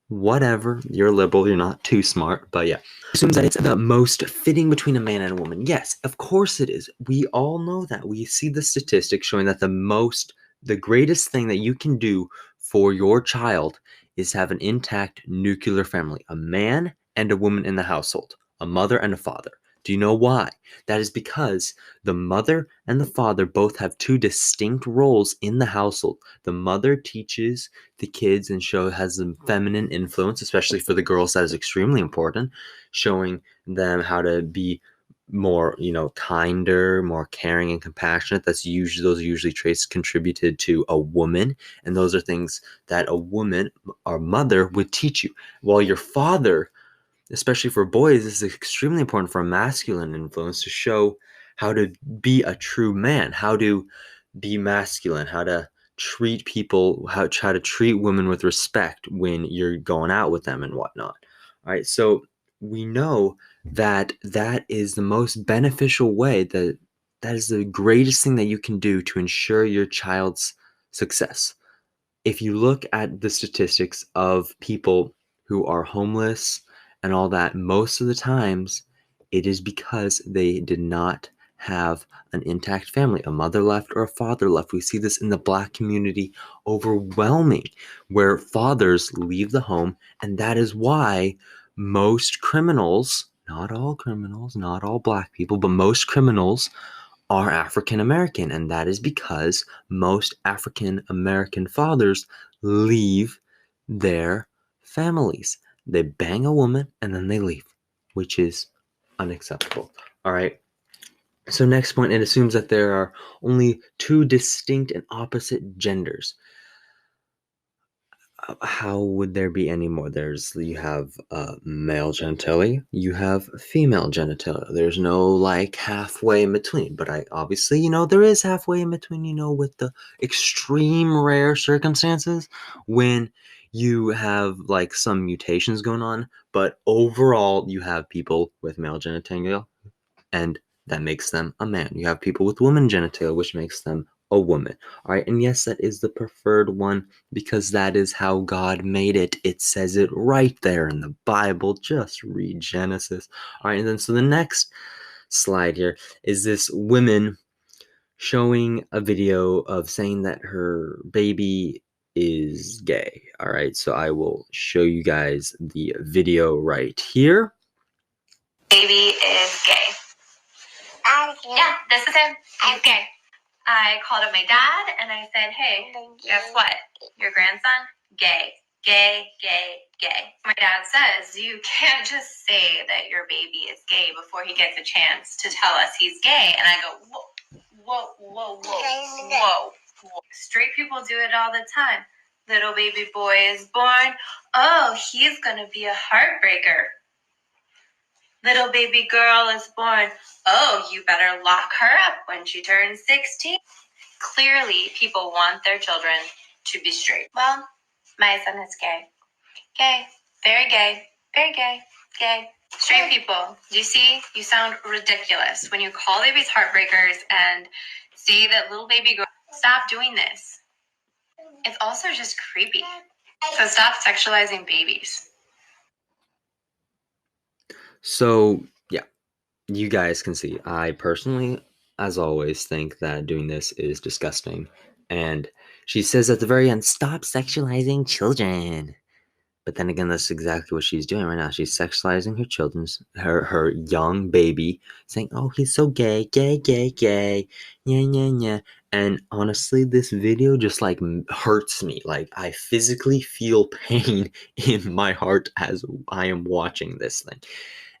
whatever. You're liberal. You're not too smart. But yeah. Assumes that it's the most fitting between a man and a woman. Yes, of course it is. We all know that. We see the statistics showing that the greatest thing that you can do for your child is have an intact nuclear family. A man and a woman in the household. A mother and a father. Do you know why? That is because the mother and the father both have two distinct roles in the household. The mother teaches the kids and has a feminine influence, especially for the girls. That is extremely important, showing them how to be more, kinder, more caring and compassionate. Those are usually traits contributed to a woman, and those are things that a woman or mother would teach you. While your father, especially for boys, this is extremely important for a masculine influence to show how to be a true man, how to be masculine, how to treat people, how to treat women with respect when you're going out with them and whatnot. All right, so we know that is the most beneficial way, that is the greatest thing that you can do to ensure your child's success. If you look at the statistics of people who are homeless and all that, most of the times it is because they did not have an intact family, a mother left or a father left. We see this in the Black community overwhelming, where fathers leave the home, and that is why most criminals, not all Black people, but most criminals are African American, and that is because most African American fathers leave their families. They bang a woman and then they leave, which is unacceptable. All right. So next point, it assumes that there are only two distinct and opposite genders. How would there be any more? You have male genitalia, you have female genitalia. There's no like halfway in between, but obviously, there is halfway in between, with the extreme rare circumstances when you have like some mutations going on, but overall you have people with male genitalia, and that makes them a man. You have people with woman genitalia, which makes them a woman. All right, and yes, that is the preferred one because that is how God made it. It says it right there in the Bible. Just read Genesis. All right, and then so the next slide here is this woman showing a video of saying that her baby is gay. All right, so I will show you guys the video right here. Baby is gay. Yeah, this is him. He's gay. I called up my dad and I said, hey, guess what? Your grandson, gay. Gay, gay, gay. My dad says, you can't just say that your baby is gay before he gets a chance to tell us he's gay. And I go, whoa. Straight people do it all the time. Little baby boy is born. Oh, he's going to be a heartbreaker. Little baby girl is born. Oh, you better lock her up when she turns 16. Clearly, people want their children to be straight. Well, my son is gay. Gay. Very gay. Very gay. Gay. Straight people, do you see? You sound ridiculous when you call babies heartbreakers and say that little baby girl. Stop doing this. It's also just creepy. So stop sexualizing babies. So, yeah, you guys can see, I personally, as always, think that doing this is disgusting. And she says at the very end, stop sexualizing children. But then again, that's exactly what she's doing right now. She's sexualizing her young baby, saying, oh, he's so gay, gay, gay, gay, yeah. And honestly, this video just like hurts me. Like, I physically feel pain in my heart as I am watching this thing.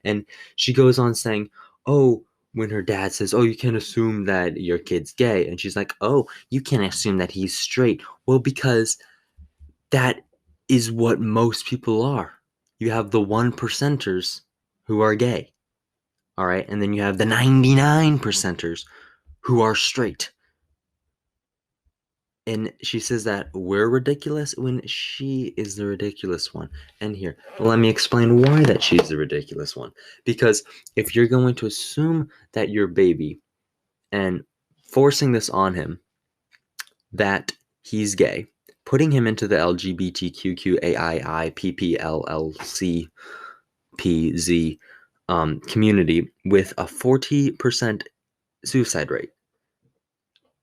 And she goes on saying, oh, when her dad says, oh, you can't assume that your kid's gay. And she's like, oh, you can't assume that he's straight. Well, because that is what most people are. You have the 1%ers who are gay. All right. And then you have the 99%ers who are straight. And she says that we're ridiculous when she is the ridiculous one. And here, let me explain why that she's the ridiculous one. Because if you're going to assume that your baby and forcing this on him, that he's gay, putting him into the LGBTQQAIPPLLCPZ community with a 40% suicide rate,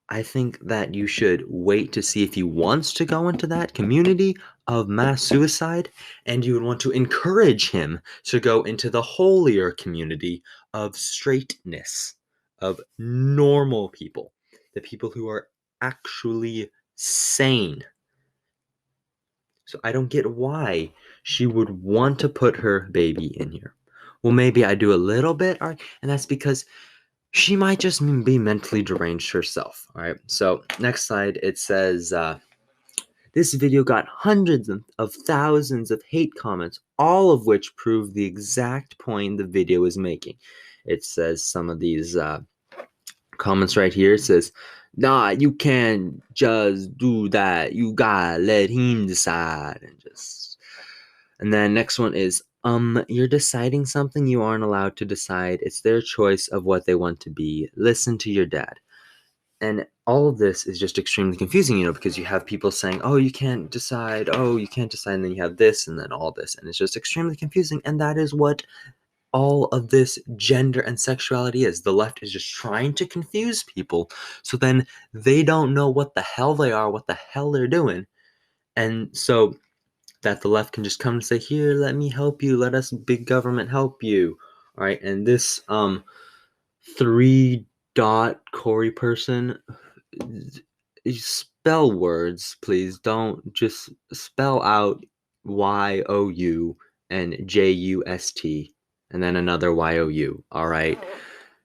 I think that you should wait to see if he wants to go into that community of mass suicide, and you would want to encourage him to go into the holier community of straightness, of normal people, the people who are actually sane. So I don't get why she would want to put her baby in here. Well, maybe I do a little bit, all right, and that's because she might just be mentally deranged herself. All right. So next slide, it says this video got hundreds of thousands of hate comments, all of which prove the exact point the video is making. It says some of these comments right here. It says, "Nah, you can't just do that. You gotta let him decide." And then next one is, you're deciding something you aren't allowed to decide. It's their choice of what they want to be. Listen to your dad. And all of this is just extremely confusing, because you have people saying, oh, you can't decide, and then you have this, and then all this, and it's just extremely confusing, and that is what all of this gender and sexuality is. The left is just trying to confuse people, so then they don't know what the hell they are, what the hell they're doing, and so that the left can just come and say, here, let me help you, let us big government help you. All right, and this 3-dot Corey person, spell words, please. Don't just spell out YOU and JUST and then another YOU. All right,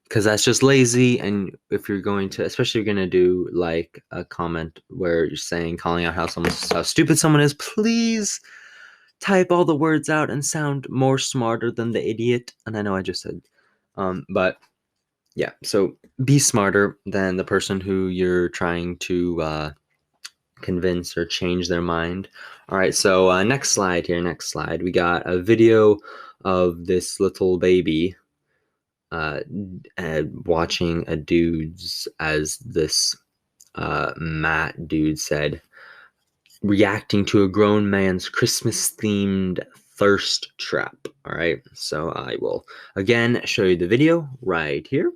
because that's just lazy. And if you're going to, especially if you're going to do like a comment where you're saying, calling out how stupid someone is, please type all the words out and sound more smarter than the idiot. And I know I just said, but yeah, so be smarter than the person who you're trying to convince or change their mind. All right, so next slide. We got a video of this little baby watching a dude's, as this Matt dude said, reacting to a grown man's Christmas-themed thirst trap. All right, so I will again show you the video right here.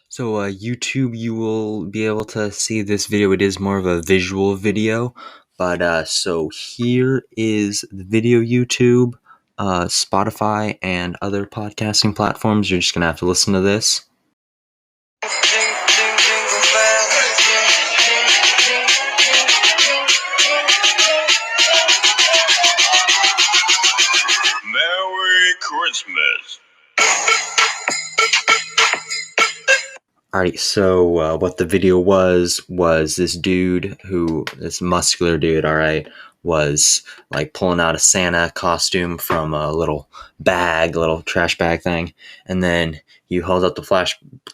So YouTube, you will be able to see this video. It is more of a visual video, but so here is the video. YouTube, Spotify, and other podcasting platforms. You're just gonna have to listen to this. Merry Christmas. Alright, so what the video was this dude this muscular dude, alright, was like pulling out a Santa costume from a little trash bag thing, and then he held up the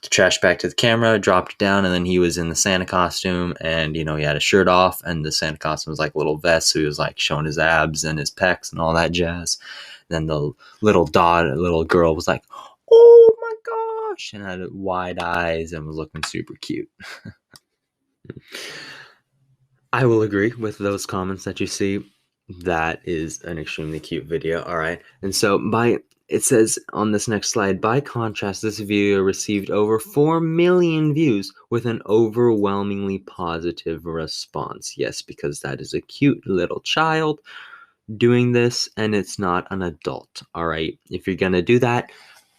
trash bag to the camera, dropped it down, and then he was in the Santa costume, and he had a shirt off, and the Santa costume was like a little vest, so he was like showing his abs and his pecs and all that jazz. Then the little girl was like, oh my gosh, and had wide eyes and was looking super cute. I will agree with those comments that you see. That is an extremely cute video. All right, and so it says on this next slide, by contrast, this video received over 4 million views with an overwhelmingly positive response. Yes, because that is a cute little child doing this, and it's not an adult. All right, if you're gonna do that,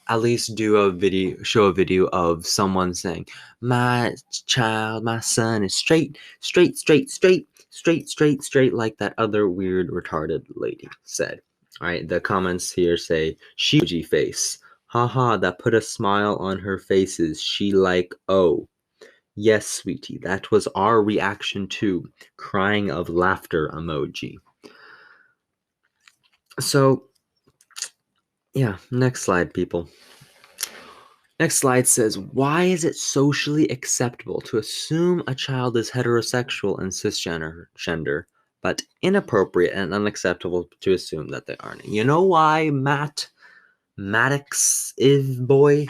at least show a video of someone saying, my son is straight, like that other weird retarded lady said. All right, the comments here say, she emoji face, haha, that put a smile on her faces, she like, oh yes, sweetie, that was our reaction too, crying of laughter emoji. So yeah, next slide, people. Next slide says, why is it socially acceptable to assume a child is heterosexual and cisgender, but inappropriate and unacceptable to assume that they aren't? You know why, Maddox is boy?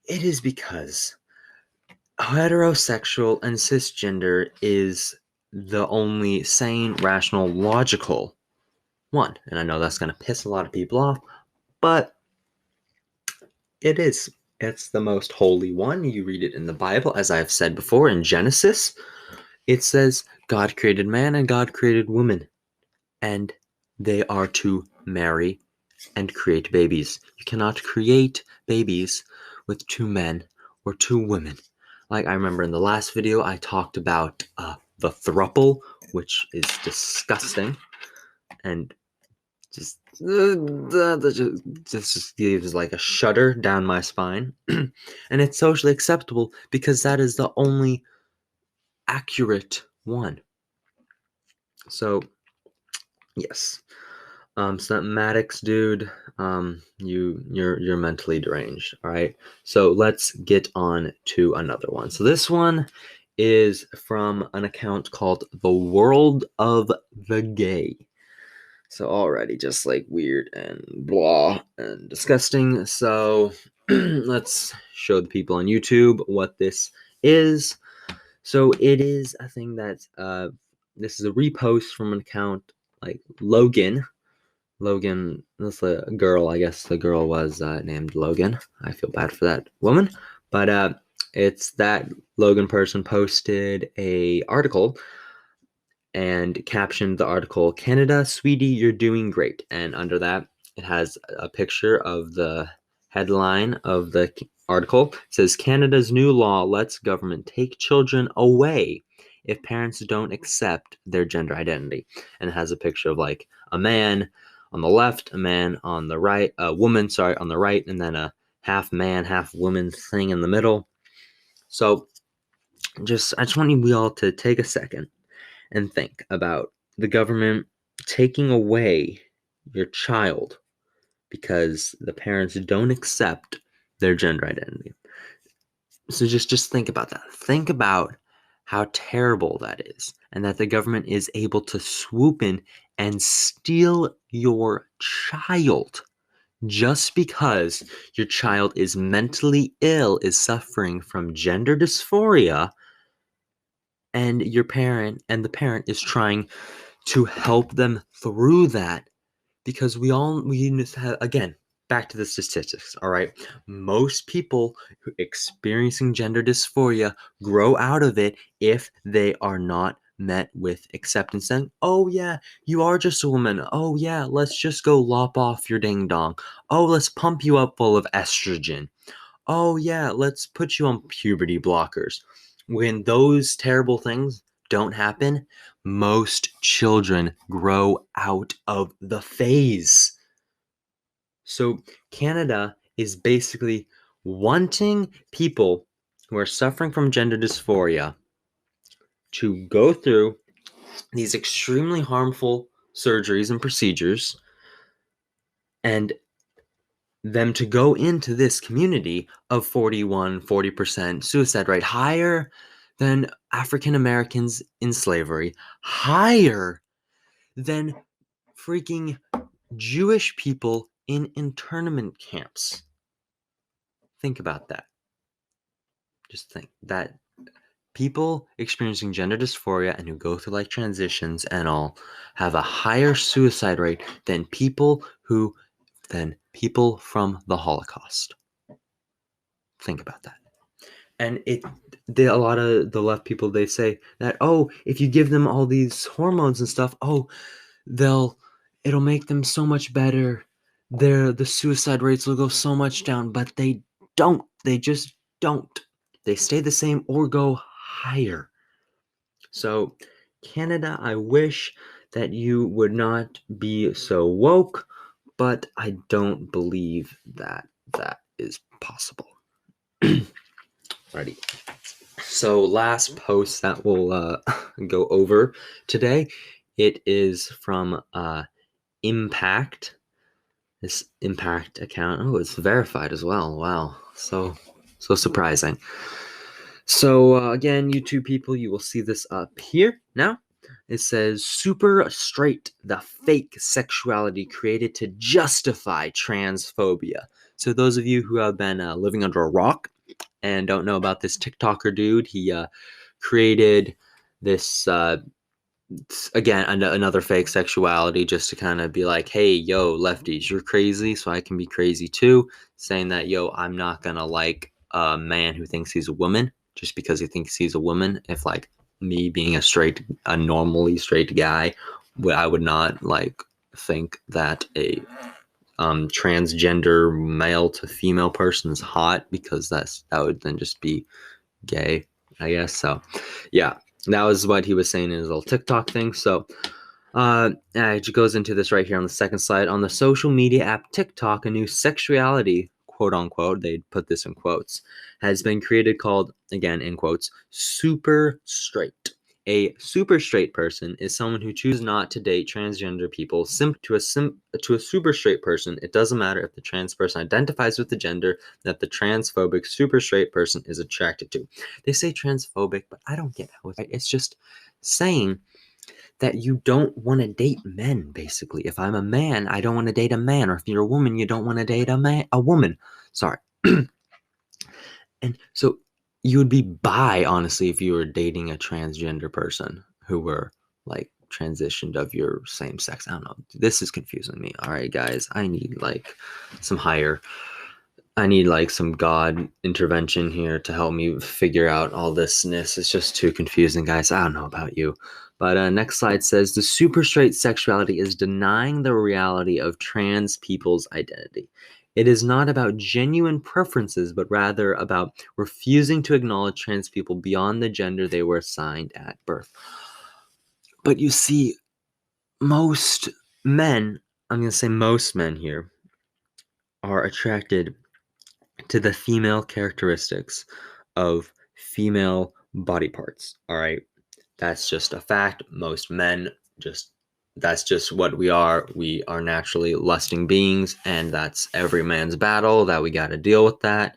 It is because heterosexual and cisgender is the only sane, rational, logical one. And I know that's going to piss a lot of people off, but it is. It's the most holy one. You read it in the Bible, as I've said before, in Genesis. It says, God created man and God created woman, and they are to marry and create babies. You cannot create babies with two men or two women. Like I remember in the last video, I talked about the throuple, which is disgusting, and just gives like a shudder down my spine. And it's socially acceptable because that is the only accurate one. So yes, so that Maddox dude, you're mentally deranged. All right, so let's get on to another one. So this one is from an account called The World of the Gay. So already just like weird and blah and disgusting. So let's show the people on YouTube what this is. So it is a thing that this is a repost from an account like Logan. That's a girl. I guess the girl was named Logan. I feel bad for that woman, but it's that Logan person posted a article and captioned the article, "Canada, sweetie, you're doing great." And under that, it has a picture of the headline of the article. It says, "Canada's new law lets government take children away if parents don't accept their gender identity." And it has a picture of like a man on the left, a man on the right, a woman, sorry, on the right, and then a half man, half woman thing in the middle. So I just want you all to take a second and think about the government taking away your child because the parents don't accept their gender identity. So just think about that. Think about how terrible that is, and that the government is able to swoop in and steal your child just because your child is mentally ill, is suffering from gender dysphoria, and the parent is trying to help them through that, because we just have, again, back to the statistics, all right? Most people who experiencing gender dysphoria grow out of it if they are not met with acceptance and, oh yeah, you are just a woman. Oh yeah, let's just go lop off your ding dong. Oh, let's pump you up full of estrogen. Oh yeah, let's put you on puberty blockers. When those terrible things don't happen, most children grow out of the phase. So Canada is basically wanting people who are suffering from gender dysphoria to go through these extremely harmful surgeries and procedures, and them to go into this community of 40% suicide rate, higher than African Americans in slavery, higher than freaking Jewish people in internment camps. Think about that. Just think that people experiencing gender dysphoria and who go through like transitions and all have a higher suicide rate than people from the Holocaust. Think about that. And a lot of the left people, they say that, oh, if you give them all these hormones and stuff, oh, it'll make them so much better. The suicide rates will go so much down, but they don't. They just don't. They stay the same or go higher. So Canada, I wish that you would not be so woke, but I don't believe that is possible. Alrighty. So last post that we'll go over today, it is from Impact. This Impact account. Oh, it's verified as well. Wow. So surprising. So again, YouTube people, you will see this up here now. It says super straight, the fake sexuality created to justify transphobia. So those of you who have been living under a rock and don't know about this TikToker dude, he created this again another fake sexuality just to kind of be like, hey, yo, lefties, you're crazy, so I can be crazy too. Saying that, yo, I'm not gonna like a man who thinks he's a woman just because he thinks he's a woman. If like me being a normally straight guy, I would not like think that a transgender male to female person is hot, because that would then just be gay, I guess. So yeah, that was what he was saying in his little TikTok thing. So it goes into this right here on the second slide. On the social media app TikTok, a new sexuality, quote unquote, they put this in quotes, has been created called, again in quotes, super straight. A super straight person is someone who chooses not to date transgender people. To a super straight person, it doesn't matter if the trans person identifies with the gender that the transphobic super straight person is attracted to. They say transphobic, but I don't get how it's just saying that you don't want to date men, basically. If I'm a man, I don't want to date a man, or if you're a woman, you don't want to date a woman. Sorry. And so you would be bi, honestly, if you were dating a transgender person who were like transitioned of your same sex. I don't know. This is confusing me. All right, guys, I need like some God intervention here to help me figure out all thisness. It's just too confusing, guys. I don't know about you. But next slide says the super straight sexuality is denying the reality of trans people's identity. It is not about genuine preferences, but rather about refusing to acknowledge trans people beyond the gender they were assigned at birth. But you see, most men, I'm going to say most men here, are attracted to the female characteristics of female body parts. All right. That's just a fact. Most men that's just what we are. We are naturally lusting beings, and that's every man's battle that we got to deal with that.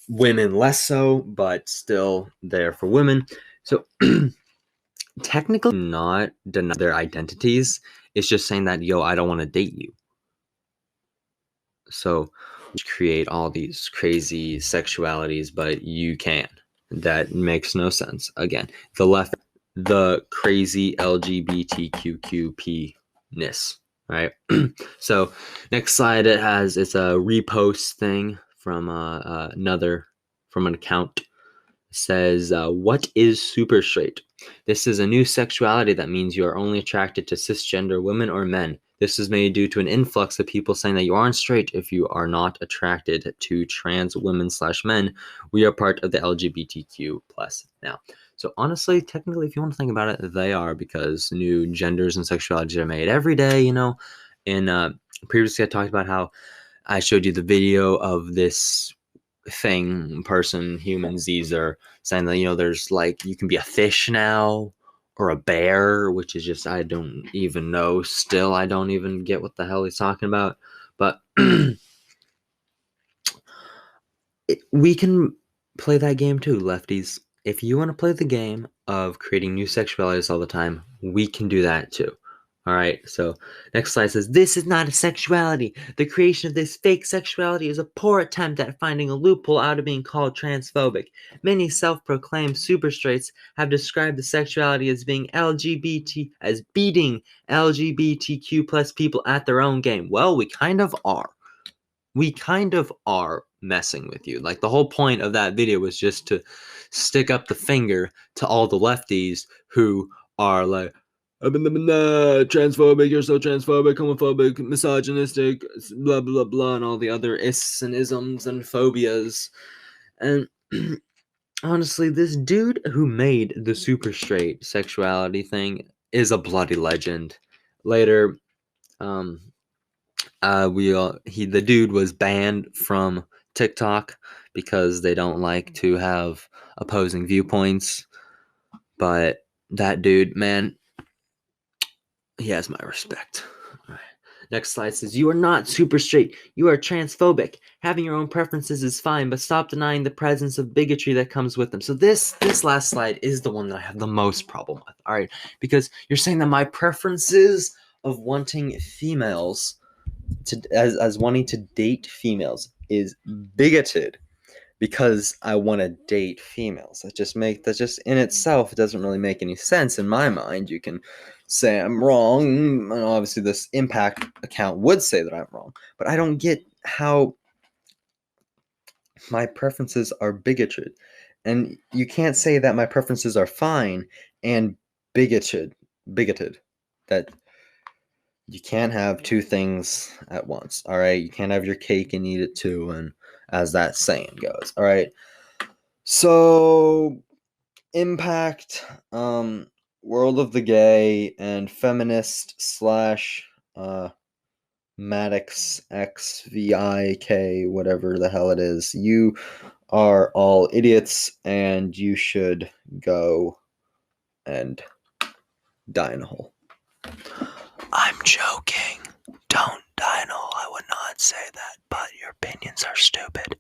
Women less so, but still there for women. So technically not deny their identities. It's just saying that, yo, I don't want to date you. So create all these crazy sexualities, but you can. That makes no sense. Again, the crazy LGBTQP-ness, right? So next slide, it's a repost thing from an account. It says, what is super straight? This is a new sexuality that means you are only attracted to cisgender women or men. This is made due to an influx of people saying that you aren't straight if you are not attracted to trans women/men. We are part of the LGBTQ plus now. So honestly, technically, if you want to think about it, they are, because new genders and sexualities are made every day, you know. And previously I talked about how I showed you the video of this person, human Caesar, saying that, you know, there's like, you can be a fish now, or a bear, which is just, I don't even know. Still, I don't even get what the hell he's talking about. But we can play that game too, lefties. If you want to play the game of creating new sexualities all the time, we can do that too. All right, so next slide says, this is not a sexuality. The creation of this fake sexuality is a poor attempt at finding a loophole out of being called transphobic. Many self-proclaimed super straights have described the sexuality as being beating LGBTQ plus people at their own game. Well, we kind of are. We kind of are messing with you. Like, the whole point of that video was just to stick up the finger to all the lefties who are like, transphobic, you're so transphobic, homophobic, misogynistic, blah blah blah, and all the other ists and isms and phobias. And honestly, this dude who made the super straight sexuality thing is a bloody legend. Later, the dude was banned from TikTok because they don't like to have opposing viewpoints. But that dude, man, he has my respect. All right. Next slide says, you are not super straight. You are transphobic. Having your own preferences is fine, but stop denying the presence of bigotry that comes with them. So this last slide is the one that I have the most problem with. All right, because you're saying that my preferences of wanting females as wanting to date females is bigoted because I want to date females. That just in itself doesn't really make any sense in my mind. You can say I'm wrong, and obviously this impact account would say that I'm wrong, but I don't get how my preferences are bigoted. And you can't say that my preferences are fine and bigoted. That you can't have two things at once. All right, you can't have your cake and eat it too, and as that saying goes. All right. So impact, world of the gay and feminist slash Maddox XVIK, whatever the hell it is. You are all idiots, and you should go and die in a hole. I'm joking. Don't die in a hole. I would not say that, but your opinions are stupid.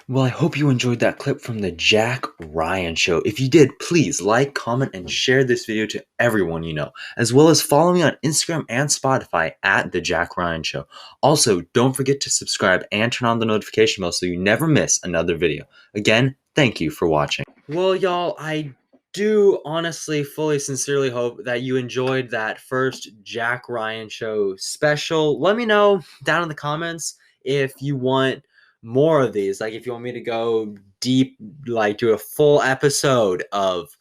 Well, I hope you enjoyed that clip from the Jack Ryan Show. If you did, please like, comment, and share this video to everyone you know, as well as follow me on Instagram and Spotify at the Jack Ryan Show. Also, don't forget to subscribe and turn on the notification bell so you never miss another video. Again, thank you for watching. Well, y'all, I do honestly, fully, sincerely hope that you enjoyed that first Jack Ryan Show special. Let me know down in the comments if you want more of these, like if you want me to go deep, like do a full episode of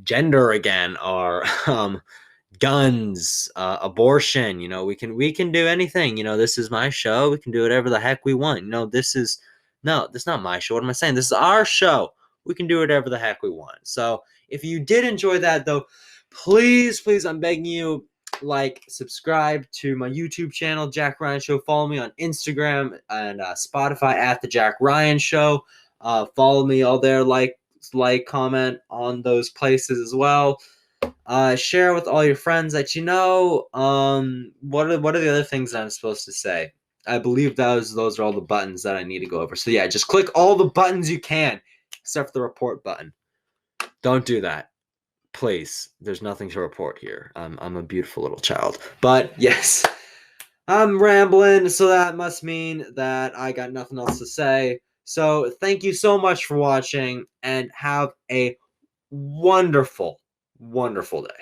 gender again, or guns, abortion. You know, we can do anything. You know, this is my show. We can do whatever the heck we want. You know, this is not my show. What am I saying? This is our show. We can do whatever the heck we want. So if you did enjoy that, though, please, I'm begging you, like, subscribe to my YouTube channel, Jack Ryan Show. Follow me on Instagram and Spotify at the Jack Ryan Show. Follow me all there. Like, comment on those places as well. Share with all your friends that you know. What are the other things that I'm supposed to say? I believe those are all the buttons that I need to go over. So yeah, just click all the buttons you can, except for the report button. Don't do that. Please, there's nothing to report here. I'm a beautiful little child. But yes, I'm rambling, so that must mean that I got nothing else to say. So thank you so much for watching, and have a wonderful, wonderful day.